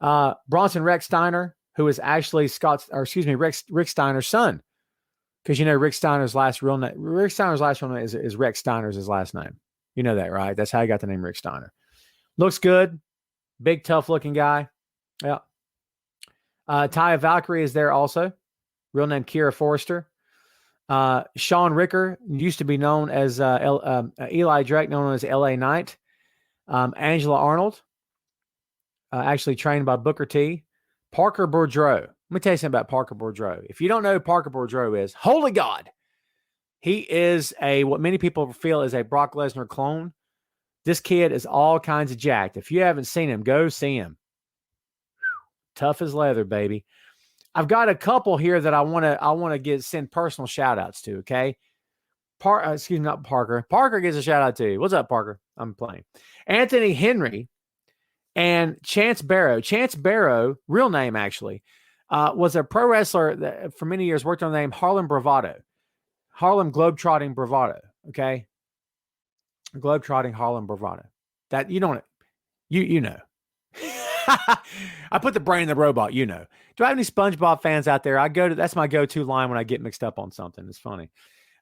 Bronson Rex Steiner, who is actually Rick Steiner's son. Because Rick Steiner's last real name is Rex Steiner's his last name. You know that, right? That's how he got the name Rick Steiner. Looks good. Big, tough looking guy. Yeah. Taya Valkyrie is there also. Real name Kira Forrester. Sean Ricker used to be known as Eli Drake, known as LA Knight. Angela Arnold, actually trained by Booker T. Parker Boudreaux. Let me tell you something about Parker Boudreaux. If you don't know who Parker Boudreaux is, holy God. He is what many people feel is a Brock Lesnar clone. This kid is all kinds of jacked. If you haven't seen him, go see him. Tough as leather, baby. I've got a couple here that I want to send personal shout outs to. Okay. Not Parker. Parker gets a shout out to you. What's up, Parker? I'm playing. Anthony Henry and Chance Barrow. Chance Barrow, real name actually, was a pro wrestler that for many years worked on the name Harlem Bravado. Harlem Globetrotting Bravado. Okay. Globetrotting Harlem Bravado. That you know. I put the brain in the robot, Do I have any SpongeBob fans out there? That's my go-to line when I get mixed up on something. It's funny.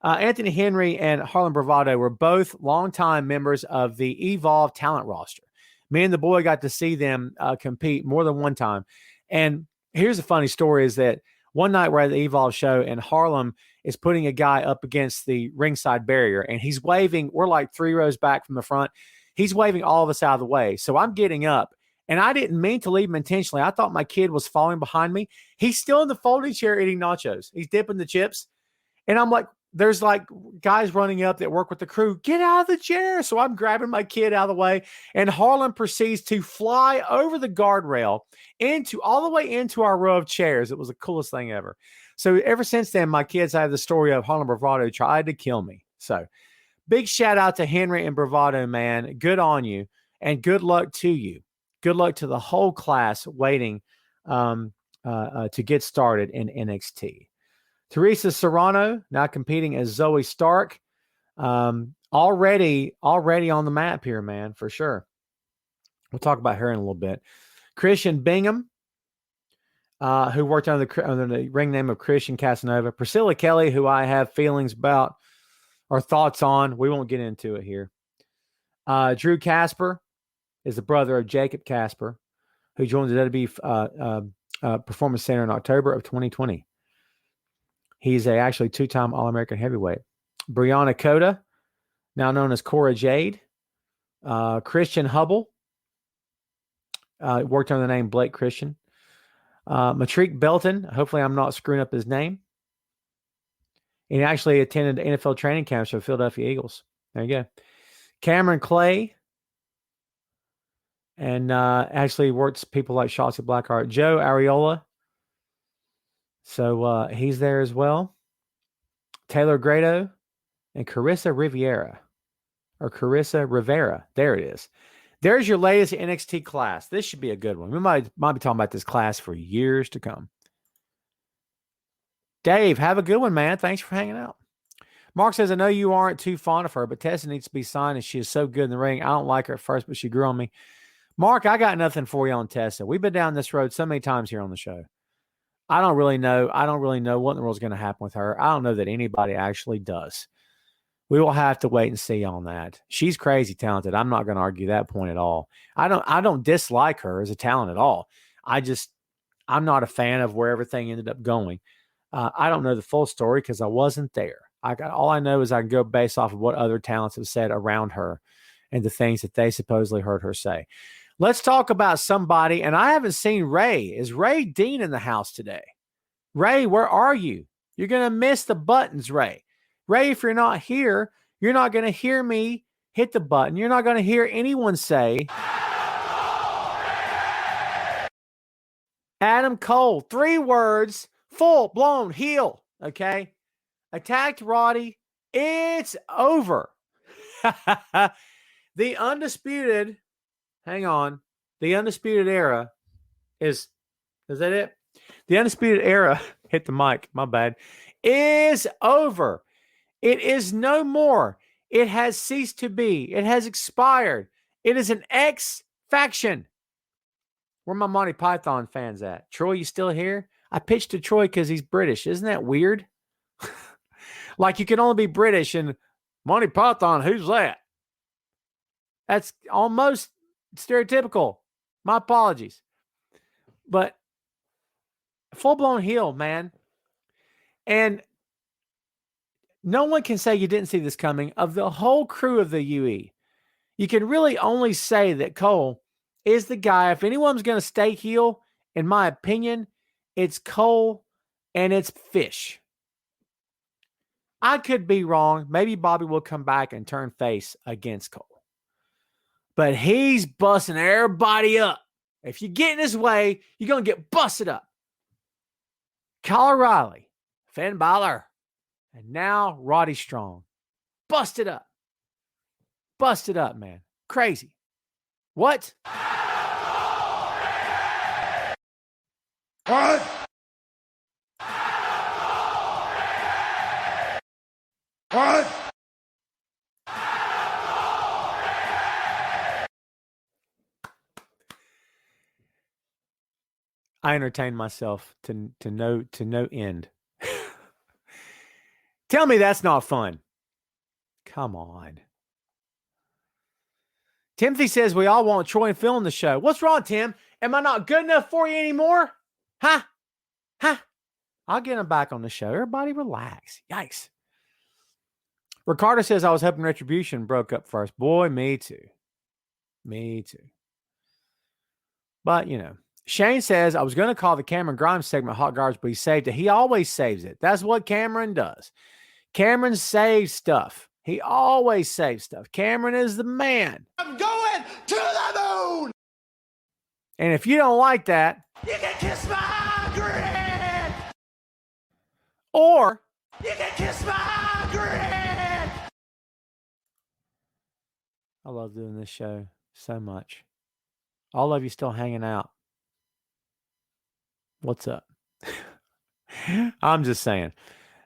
Anthony Henry and Harlem Bravado were both longtime members of the Evolve talent roster. Me and the boy got to see them compete more than one time. And here's a funny story is that one night we're at the Evolve show and Harlem is putting a guy up against the ringside barrier and he's waving. We're like 3 rows back from the front. He's waving all of us out of the way. So I'm getting up. And I didn't mean to leave him intentionally. I thought my kid was falling behind me. He's still in the folding chair eating nachos. He's dipping the chips. And I'm like, there's like guys running up that work with the crew. Get out of the chair. So I'm grabbing my kid out of the way. And Harlem proceeds to fly over the guardrail all the way into our row of chairs. It was the coolest thing ever. So ever since then, my kids have the story of Harlem Bravado tried to kill me. So big shout out to Henry and Bravado, man. Good on you. And good luck to you. Good luck to the whole class waiting to get started in NXT. Teresa Serrano now competing as Zoe Stark. Already on the map here, man, for sure. We'll talk about her in a little bit. Christian Bingham, who worked under the ring name of Christian Casanova. Priscilla Kelly, who I have feelings about or thoughts on. We won't get into it here. Drew Casper is the brother of Jacob Casper, who joined the WWE Performance Center in October of 2020. He's actually 2-time All-American heavyweight. Brianna Coda, now known as Cora Jade. Christian Hubble, worked under the name Blake Christian. Matrick Belton, hopefully I'm not screwing up his name. He actually attended NFL training camps for the Philadelphia Eagles. There you go. Cameron Clay, and actually works people like Shotzi Blackheart. Joe Areola. So he's there as well. Taylor Grado and Carissa Rivera. There it is. There's your latest NXT class. This should be a good one. We might be talking about this class for years to come. Dave, have a good one, man. Thanks for hanging out. Mark says, I know you aren't too fond of her, but Tessa needs to be signed and she is so good in the ring. I don't like her at first, but she grew on me. Mark, I got nothing for you on Tessa. We've been down this road so many times here on the show. I don't really know what in the world is going to happen with her. I don't know that anybody actually does. We will have to wait and see on that. She's crazy talented. I'm not going to argue that point at all. I don't dislike her as a talent at all. I'm not a fan of where everything ended up going. I don't know the full story because I wasn't there. All I know is I can go based off of what other talents have said around her and the things that they supposedly heard her say. Let's talk about somebody, and I haven't seen Ray. Is Ray Dean in the house today? Ray, where are you? You're going to miss the buttons, Ray. Ray, if you're not here, you're not going to hear me hit the button. You're not going to hear anyone say, Adam Cole, 3 words, full-blown heel, okay? Attacked Roddy. It's over. The undisputed... Hang on. The Undisputed Era is that it? The Undisputed Era, hit the mic, my bad, is over. It is no more. It has ceased to be. It has expired. It is an X faction. Where my Monty Python fans at? Troy, you still here? I pitched to Troy because he's British. Isn't that weird? Like you can only be British and Monty Python, who's that? That's almost stereotypical. My apologies. But full-blown heel, man. And no one can say you didn't see this coming. Of the whole crew of the UE, you can really only say that Cole is the guy. If anyone's going to stay heel, in my opinion, it's Cole and it's Fish. I could be wrong. Maybe Bobby will come back and turn face against Cole. But he's busting everybody up. If you get in his way, you're going to get busted up. Kyle O'Reilly, Finn Balor, and now Roddy Strong. Busted up. Busted up, man. Crazy. What? What? What? I entertain myself to no end. Tell me that's not fun. Come on. Timothy says we all want Troy and Phil on the show. What's wrong, Tim? Am I not good enough for you anymore? Huh? I'll get him back on the show. Everybody relax. Yikes. Ricardo says I was hoping Retribution broke up first. Boy, me too. Me too. But, you know. Shane says, I was going to call the Cameron Grimes segment Hot Garbage, but he saved it. He always saves it. That's what Cameron does. Cameron saves stuff. He always saves stuff. Cameron is the man. I'm going to the moon! And if you don't like that, You can kiss my grin! or You can kiss my grin! I love doing this show so much. All of you still hanging out. What's up? I'm just saying.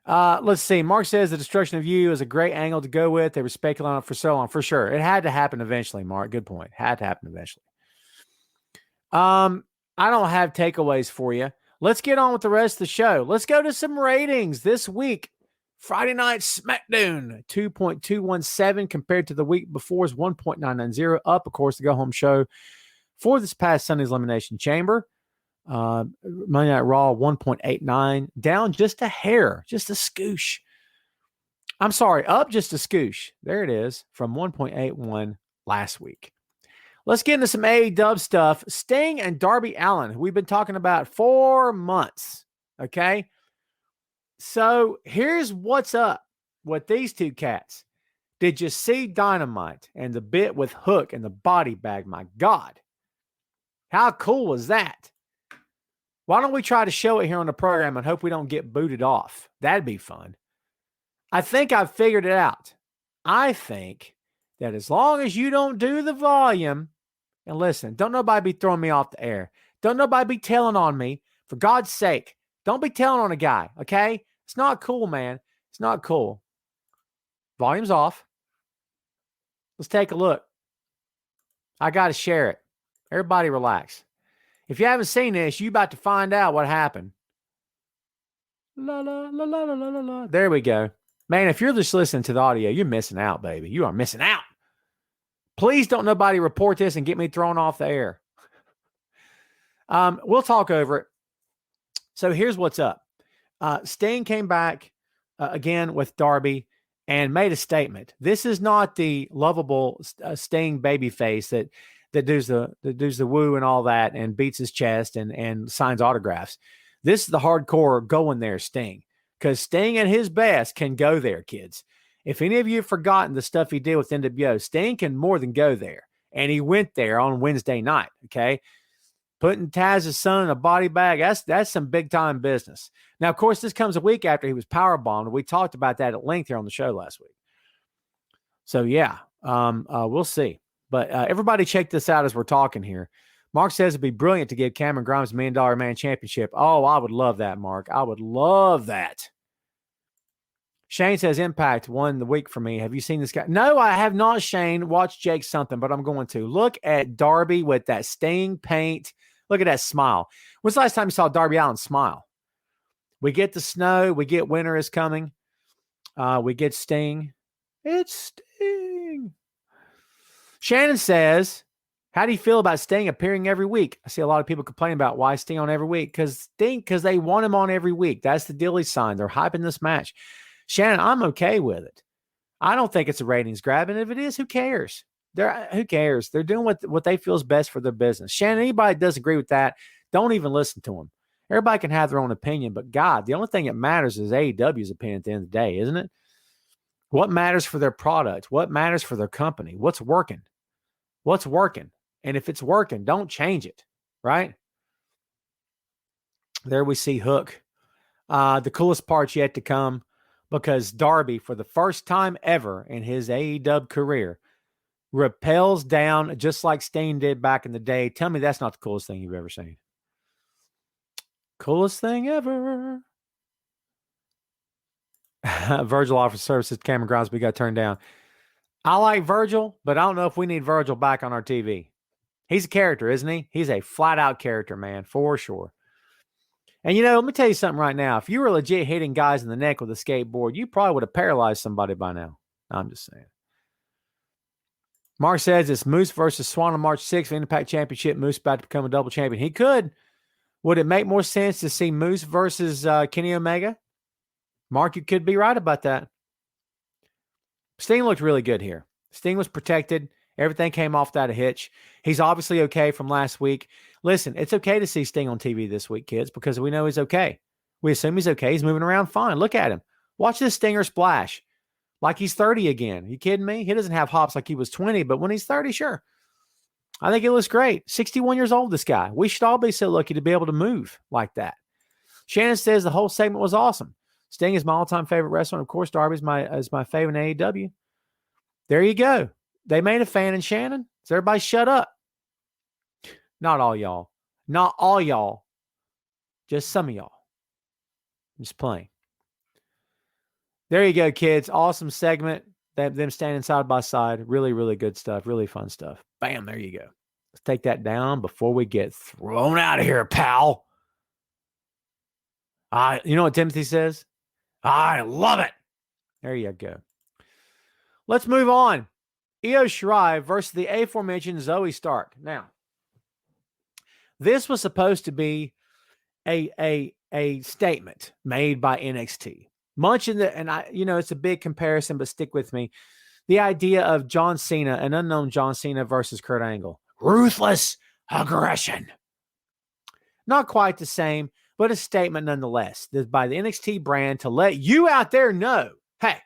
Let's see. Mark says the destruction of you is a great angle to go with. They were speculating on it for so long. For sure. It had to happen eventually, Mark. Good point. Had to happen eventually. I don't have takeaways for you. Let's get on with the rest of the show. Let's go to some ratings this week. Friday Night SmackDown, 2.217 compared to the week before's 1.990. Up, of course, the go-home show for this past Sunday's Elimination Chamber. Monday Night Raw 1.89, down just a hair, just a scoosh. I'm sorry, up just a scoosh. There it is from 1.81 last week. Let's get into some AEW stuff. Sting and Darby Allin, who we've been talking about for months. Okay. So here's what's up with these two cats. Did you see Dynamite and the bit with Hook and the body bag? My God. How cool was that? Why don't we try to show it here on the program and hope we don't get booted off? That'd be fun. I think I've figured it out. I think that as long as you don't do the volume, and listen, don't nobody be throwing me off the air. Don't nobody be telling on me. For God's sake, don't be telling on a guy, okay? It's not cool, man. It's not cool. Volume's off. Let's take a look. I got to share it. Everybody relax. If you haven't seen this, you about to find out what happened. La, la, la, la, la, la, la. There we go. Man, if you're just listening to the audio, you're missing out, baby. You are missing out. Please don't nobody report this and get me thrown off the air. We'll talk over it. So here's what's up. Sting came back again with Darby and made a statement. This is not the lovable Sting babyface that does the woo and all that and beats his chest and signs autographs. This is the hardcore going there Sting, because Sting at his best can go there, kids. If any of you have forgotten the stuff he did with NWO, Sting can more than go there. And he went there on Wednesday night, okay? Putting Taz's son in a body bag, that's some big-time business. Now, of course, this comes a week after he was powerbombed. We talked about that at length here on the show last week. So, yeah, we'll see. But everybody check this out as we're talking here. Mark says it'd be brilliant to give Cameron Grimes $1 Million Man Championship. Oh, I would love that, Mark. I would love that. Shane says Impact won the week for me. Have you seen this guy? No, I have not, Shane. Watch Jake something, but I'm going to. Look at Darby with that Sting paint. Look at that smile. When's the last time you saw Darby Allin smile? We get the snow. We get winter is coming. We get Sting. It's Sting. Shannon says, how do you feel about Sting appearing every week? I see a lot of people complaining about why Sting on every week. Because they want him on every week. That's the deal he signed. They're hyping this match. Shannon, I'm okay with it. I don't think it's a ratings grab. And if it is, who cares? Who cares? They're doing what they feel is best for their business. Shannon, anybody that does agree with that, don't even listen to them. Everybody can have their own opinion, but God, the only thing that matters is AEW's opinion at the end of the day, isn't it? What matters for their product? What matters for their company? What's working? What's working? And if it's working, don't change it, right? There we see Hook. The coolest part's yet to come because Darby, for the first time ever in his AEW career, rappels down just like Sting did back in the day. Tell me that's not the coolest thing you've ever seen. Coolest thing ever. Virgil offers services. Cameron Grimes, we got turned down. I like Virgil, but I don't know if we need Virgil back on our TV. He's a character, isn't he? He's a flat-out character, man, for sure. And, let me tell you something right now. If you were legit hitting guys in the neck with a skateboard, you probably would have paralyzed somebody by now. I'm just saying. Mark says it's Moose versus Swan on March 6th, Impact Championship. Moose about to become a double champion. He could. Would it make more sense to see Moose versus Kenny Omega? Mark, you could be right about that. Sting looked really good here. Sting was protected. Everything came off without a hitch. He's obviously okay from last week. Listen, it's okay to see Sting on TV this week, kids, because we know he's okay. We assume he's okay. He's moving around fine. Look at him. Watch this Stinger splash. Like he's 30 again. You kidding me? He doesn't have hops like he was 20, but when he's 30, sure. I think it looks great. 61 years old, this guy. We should all be so lucky to be able to move like that. Shannon says the whole segment was awesome. Sting is my all-time favorite wrestler. And of course, Darby is my favorite in AEW. There you go. They made a fan in Shannon. So everybody shut up. Not all y'all. Not all y'all. Just some of y'all. I'm just playing. There you go, kids. Awesome segment. Them standing side by side. Really, really good stuff. Really fun stuff. Bam, there you go. Let's take that down before we get thrown out of here, pal. You know what Timothy says? I love it. There you go. Let's move on. Io Shirai versus the aforementioned Zoe Stark. Now, this was supposed to be a statement made by NXT. Much in the, and it's a big comparison, but stick with me. The idea of John Cena, an unknown John Cena versus Kurt Angle. Ruthless aggression. Not quite the same, but a statement nonetheless. By the NXT brand to let you out there know, hey,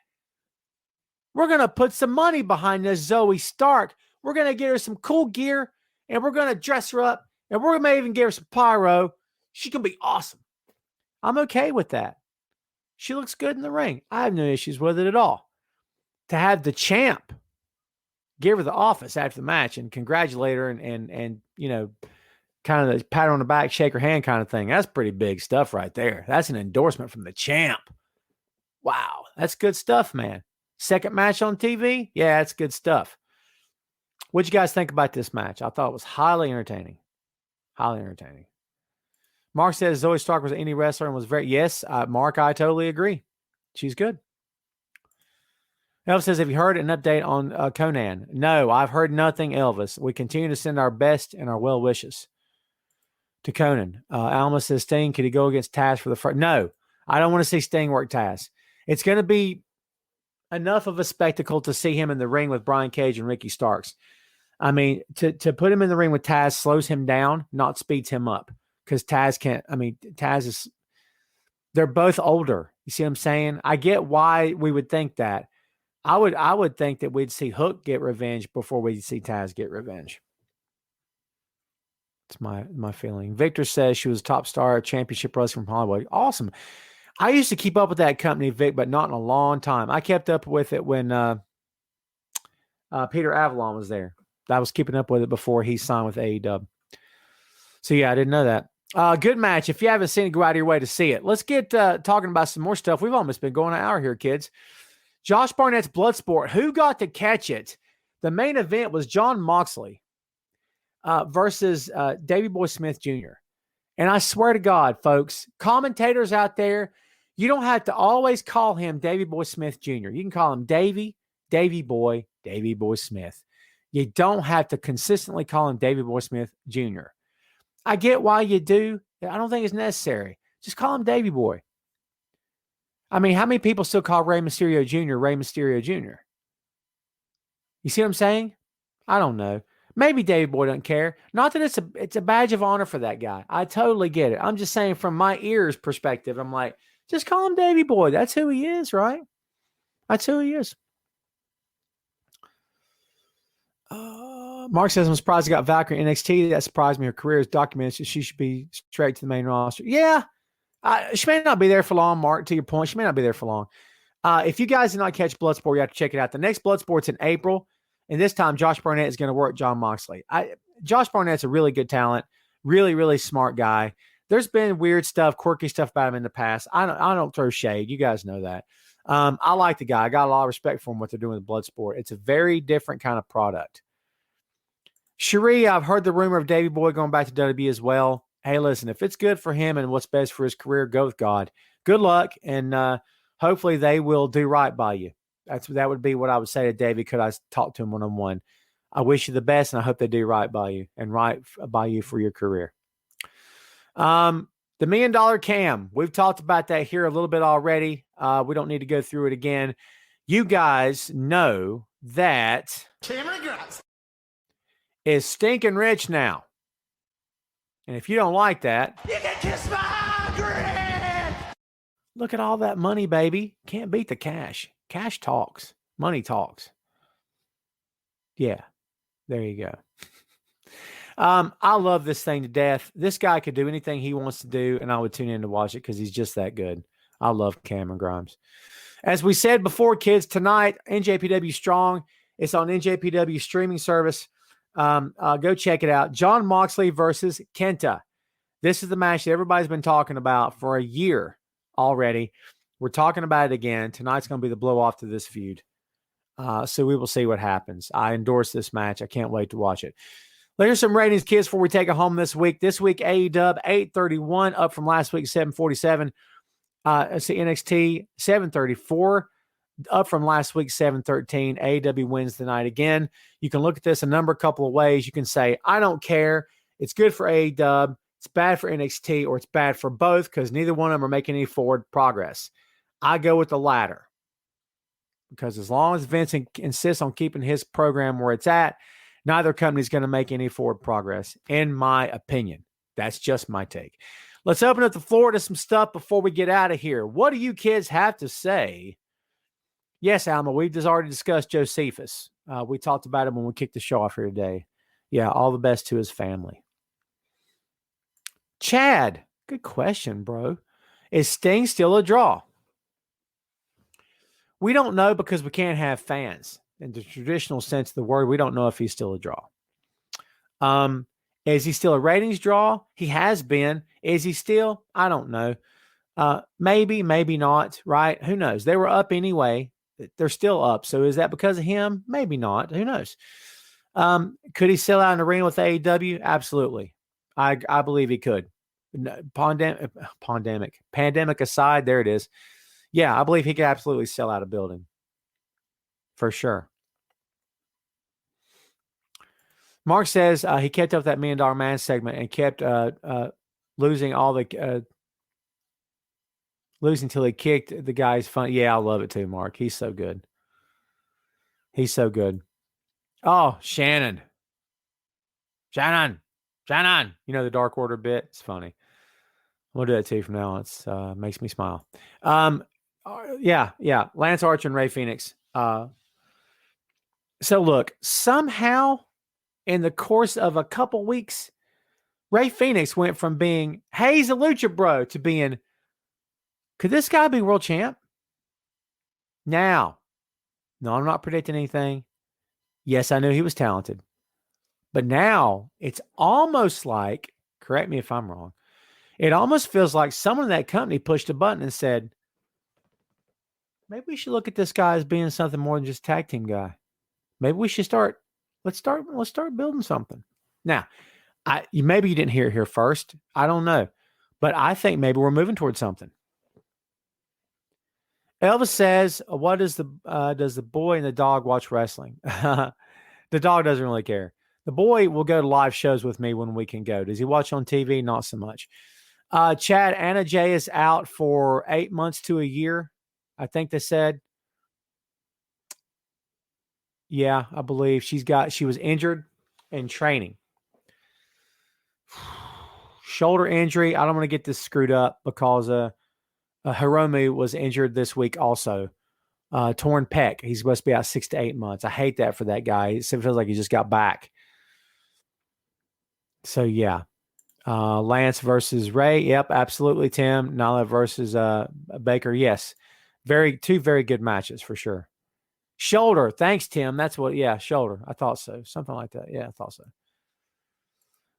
we're going to put some money behind this Zoe Stark. We're going to get her some cool gear, and we're going to dress her up, and we're going to even give her some pyro. She's going to be awesome. I'm okay with that. She looks good in the ring. I have no issues with it at all. To have the champ give her the office after the match and congratulate her and kind of pat her on the back, shake her hand kind of thing. That's pretty big stuff right there. That's an endorsement from the champ. Wow. That's good stuff, man. Second match on TV? Yeah, that's good stuff. What'd you guys think about this match? I thought it was highly entertaining. Highly entertaining. Mark says Zoe Stark was an indie wrestler and was very... Yes, Mark, I totally agree. She's good. Elvis says, have you heard an update on Conan? No, I've heard nothing, Elvis. We continue to send our best and our well wishes to Conan. Alma says, Sting, could he go against Taz for the first? No, I don't want to see Sting work Taz. It's going to be enough of a spectacle to see him in the ring with Brian Cage and Ricky Starks. I mean, to put him in the ring with Taz slows him down, not speeds him up. Because Taz can't, Taz is, they're both older. You see what I'm saying? I get why we would think that. I would think that we'd see Hook get revenge before we'd see Taz get revenge. It's my feeling. Victor says she was a top star at Championship Wrestling from Hollywood. Awesome. I used to keep up with that company, Vic, but not in a long time. I kept up with it when Peter Avalon was there. I was keeping up with it before he signed with AEW. So, yeah, I didn't know that. Good match. If you haven't seen it, go out of your way to see it. Let's get talking about some more stuff. We've almost been going an hour here, kids. Josh Barnett's Bloodsport. Who got to catch it? The main event was Jon Moxley versus Davey Boy Smith Jr. And I swear to God, folks, commentators out there, you don't have to always call him Davey Boy Smith Jr. You can call him Davey Boy Smith. You don't have to consistently call him Davey Boy Smith Jr. I get why you do. I don't think it's necessary. Just call him Davey Boy. I mean, how many people still call Rey Mysterio Jr. Rey Mysterio Jr.? You see what I'm saying? I don't know. Maybe Davey Boy doesn't care. Not that it's a badge of honor for that guy. I totally get it. I'm just saying from my ears perspective, I'm like, just call him Davey Boy. That's who he is, right? That's who he is. Mark says, I'm surprised he got Valkyrie in NXT. That surprised me. Her career is documented. So she should be straight to the main roster. Yeah. She may not be there for long, Mark, to your point. She may not be there for long. If you guys did not catch Bloodsport, you have to check it out. The next Bloodsport's in April. And this time, Josh Barnett is going to work Jon Moxley. Josh Barnett's a really good talent. Really, really smart guy. There's been weird stuff, quirky stuff about him in the past. I don't throw shade. You guys know that. I like the guy. I got a lot of respect for him, what they're doing with Bloodsport. It's a very different kind of product. Cherie, I've heard the rumor of Davey Boy going back to WWE as well. Hey, listen, if it's good for him and what's best for his career, go with God. Good luck, and hopefully they will do right by you. That would be what I would say to Davey. Could I talk to him one-on-one? I wish you the best, and I hope they do right by you and right by you for your career. The $1 Million Cam. We've talked about that here a little bit already. We don't need to go through it again. You guys know that Cameron Grimes is stinking rich now. And if you don't like that, you can kiss my grin. look at all that money, baby. Can't beat the cash. Cash talks. Money talks. Yeah, there you go. I love this thing to death. This guy could do anything he wants to do, and I would tune in to watch it because he's just that good. I love Cameron Grimes. As we said before, kids, tonight, NJPW Strong. It's on NJPW streaming service. Go check it out. Jon Moxley versus Kenta. This is the match that everybody's been talking about for a year already. We're talking about it again. Tonight's going to be the blow off to this feud. So we will see what happens. I endorse this match. I can't wait to watch it. Here's some ratings, kids, before we take it home this week. This week, AEW 831, up from last week 747. NXT 734, up from last week 713. AEW wins the night again. You can look at this a couple of ways. You can say, I don't care. It's good for AEW. It's bad for NXT, or it's bad for both because neither one of them are making any forward progress. I go with the latter because as long as Vince insists on keeping his program where it's at, neither company is going to make any forward progress, in my opinion. That's just my take. Let's open up the floor to some stuff before we get out of here. What do you kids have to say? Yes, Alma, we've just already discussed Josephus. We talked about him when we kicked the show off here today. Yeah, all the best to his family. Chad, good question, bro. Is Sting still a draw? We don't know because we can't have fans. In the traditional sense of the word, we don't know if he's still a draw. Is he still a ratings draw? He has been. Is he still? I don't know. Maybe, maybe not, right? Who knows? They were up anyway. They're still up. So is that because of him? Maybe not. Who knows? Could he sell out an arena with AEW? Absolutely. I believe he could. Pandemic aside, there it is. Yeah, I believe he could absolutely sell out a building. For sure. Mark says he kept up that $1 Million Man segment and kept losing all the losing till he kicked the guy's fun. Yeah, I love it too, Mark. He's so good. He's so good. Oh, Shannon. You know the Dark Order bit? It's funny. We'll do that too from now on. It's makes me smile. Yeah. Lance Archer and Ray Phoenix. So look, somehow in the course of a couple weeks, Ray Phoenix went from being, hey, he's a lucha bro, to being, could this guy be world champ? Now, no, I'm not predicting anything. Yes, I knew he was talented. But now it's almost like, correct me if I'm wrong, It almost feels like someone in that company pushed a button and said, maybe we should look at this guy as being something more than just tag team guy. Maybe we should let's start building something. Now, maybe you didn't hear it here first. I don't know. But I think maybe we're moving towards something. Elvis says, what does the boy and the dog watch wrestling? The dog doesn't really care. The boy will go to live shows with me when we can go. Does he watch on TV? Not so much. Chad, Anna Jay is out for 8 months to a year. I think they said. Yeah, I believe she was injured in training. Shoulder injury. I don't want to get this screwed up because Hiromu was injured this week also. Torn pec. He's supposed to be out 6 to 8 months. I hate that for that guy. It feels like he just got back. So, yeah. Lance versus Ray. Yep, absolutely, Tim. Nala versus Baker. Yes. Two very good matches for sure. Shoulder. Thanks, Tim. That's what, shoulder. I thought so. Something like that. Yeah, I thought so.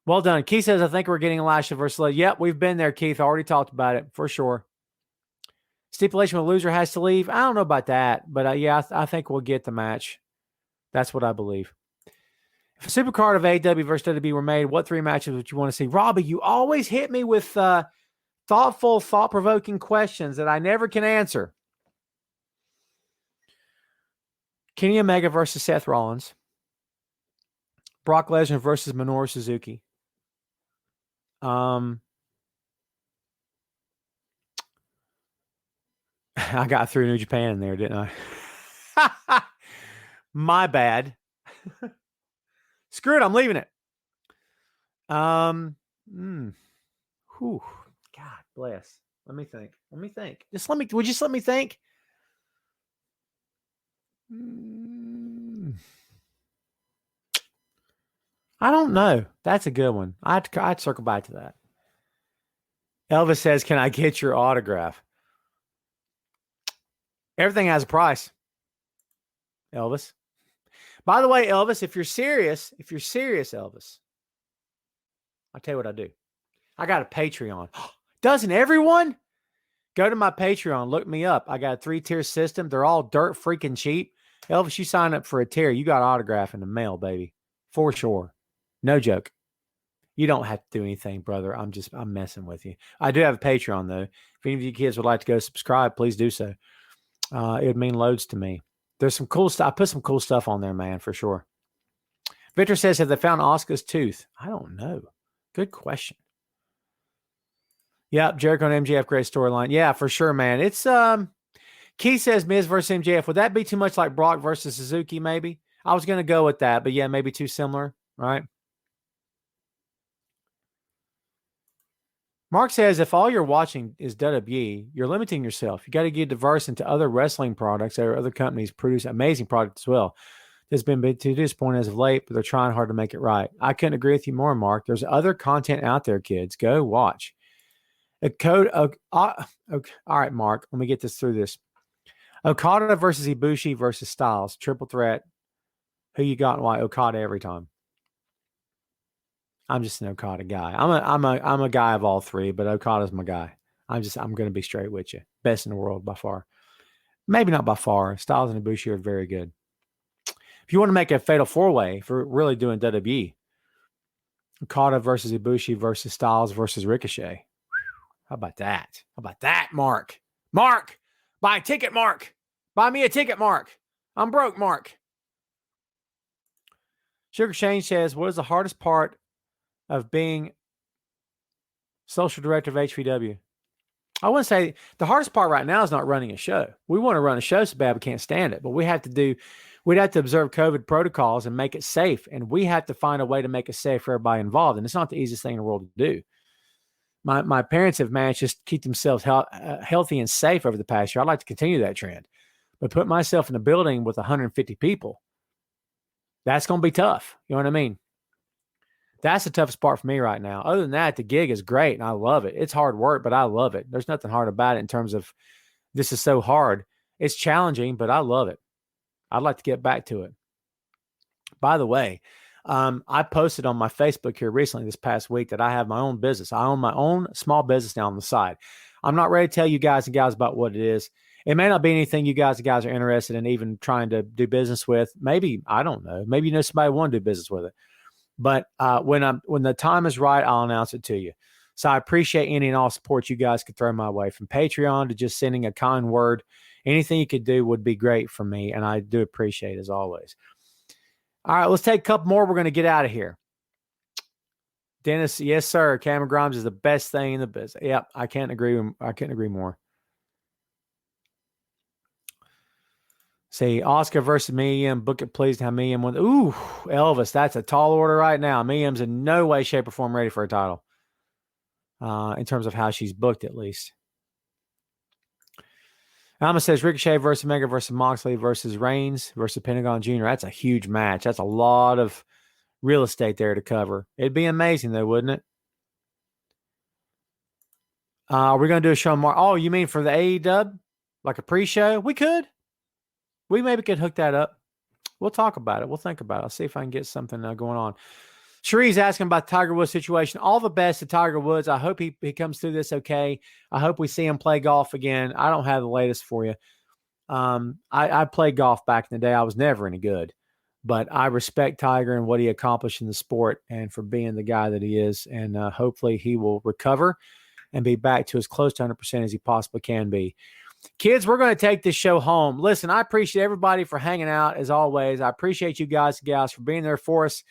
Well done. Keith says, I think we're getting Lashley versus Lashley. Yep, we've been there, Keith. I already talked about it for sure. Stipulation with loser has to leave. I don't know about that, but I think we'll get the match. That's what I believe. If a supercard of AEW versus WWE were made, what 3 matches would you want to see? Robbie, you always hit me with thoughtful, thought-provoking questions that I never can answer. Kenny Omega versus Seth Rollins. Brock Lesnar versus Minoru Suzuki. I got through New Japan in there, didn't I? My bad. Screw it, I'm leaving it. Whew. God bless. Let me think. Would you just let me think? I don't know. That's a good one. I'd circle back to that. Elvis says, can I get your autograph? Everything has a price. Elvis. By the way, Elvis, if you're serious, Elvis, I'll tell you what I do. I got a Patreon. Doesn't everyone? Go to my Patreon. Look me up. I got a 3-tier system. They're all dirt freaking cheap. Elvis, you sign up for a tier. You got autograph in the mail, baby. For sure. No joke. You don't have to do anything, brother. I'm messing with you. I do have a Patreon, though. If any of you kids would like to go subscribe, please do so. It would mean loads to me. There's some cool stuff. I put some cool stuff on there, man, for sure. Victor says, have they found Asuka's tooth? I don't know. Good question. Yep, Jericho and MJF, great storyline. Yeah, for sure, man. It's Keith says Miz versus MJF. Would that be too much like Brock versus Suzuki, maybe? I was going to go with that, but yeah, maybe too similar, right? Mark says, if all you're watching is WWE, you're limiting yourself. You got to get diverse into other wrestling products or other companies produce amazing products as well. There's been too disappointing as of late, but they're trying hard to make it right. I couldn't agree with you more, Mark. There's other content out there, kids. Go watch. All right, Mark, let me get through this. Okada versus Ibushi versus Styles. Triple threat. Who you got and why? Okada every time. I'm just an Okada guy. I'm a guy of all three, but Okada's my guy. I'm going to be straight with you. Best in the world by far. Maybe not by far. Styles and Ibushi are very good. If you want to make a fatal 4-way for really doing WWE, Okada versus Ibushi versus Styles versus Ricochet. How about that? Mark? Mark, buy a ticket, Mark. Buy me a ticket, Mark. I'm broke, Mark. Sugar Shane says, what is the hardest part of being social director of HVW? I want to say the hardest part right now is not running a show. We want to run a show so bad we can't stand it, but we'd have to observe COVID protocols and make it safe. And we have to find a way to make it safe for everybody involved. And it's not the easiest thing in the world to do. My parents have managed to keep themselves healthy and safe over the past year. I'd like to continue that trend, but put myself in a building with 150 people, that's going to be tough. You know what I mean? That's the toughest part for me right now. Other than that, the gig is great and I love it. It's hard work, but I love it. There's nothing hard about it in terms of this is so hard. It's challenging, but I love it. I'd like to get back to it. By the way, I posted on my Facebook here recently this past week that I have my own business. I own my own small business now on the side. I'm not ready to tell you guys and gals about what it is. It may not be anything you guys are interested in even trying to do business with. Maybe, I don't know. Maybe you know somebody who want to do business with it. But when the time is right, I'll announce it to you. So I appreciate any and all support you guys could throw my way, from Patreon to just sending a kind word. Anything you could do would be great for me, and I do appreciate it as always. All right, let's take a couple more. We're going to get out of here. Dennis, yes, sir. Cameron Grimes is the best thing in the business. Yep, I can't agree more. See, Oscar versus Medium. Book it, please. How Medium won. Ooh, Elvis, that's a tall order right now. Medium's in no way, shape, or form ready for a title. In terms of how she's booked, at least. Alma says Ricochet versus Omega versus Moxley versus Reigns versus Pentagon Jr. That's a huge match. That's a lot of real estate there to cover. It'd be amazing, though, wouldn't it? We're going to do a show more. Oh, you mean for the AEW? Like a pre-show? We could. We maybe could hook that up. We'll talk about it. We'll think about it. I'll see if I can get something going on. Cherie's asking about Tiger Woods' situation. All the best to Tiger Woods. I hope he comes through this okay. I hope we see him play golf again. I don't have the latest for you. I played golf back in the day. I was never any good. But I respect Tiger and what he accomplished in the sport and for being the guy that he is. And hopefully he will recover and be back to as close to 100% as he possibly can be. Kids, we're going to take this show home. Listen, I appreciate everybody for hanging out as always. I appreciate you guys and gals for being there for us,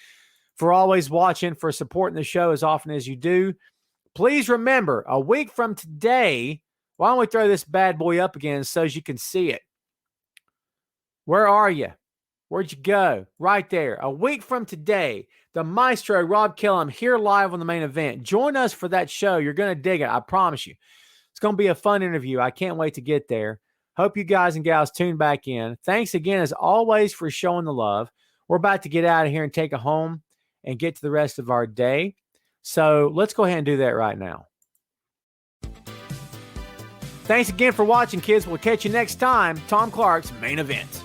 for always watching, for supporting the show as often as you do. Please remember, a week from today, why don't we throw this bad boy up again so as you can see it? Where are you? Where'd you go? Right there. A week from today, the Maestro, Rob Killam, here live on the main event. Join us for that show. You're going to dig it. I promise you. It's going to be a fun interview. I can't wait to get there. Hope you guys and gals tune back in. Thanks again, as always, for showing the love. We're about to get out of here and take it home and get to the rest of our day. So let's go ahead and do that right now. Thanks again for watching, kids. We'll catch you next time. Tom Clark's Main Event.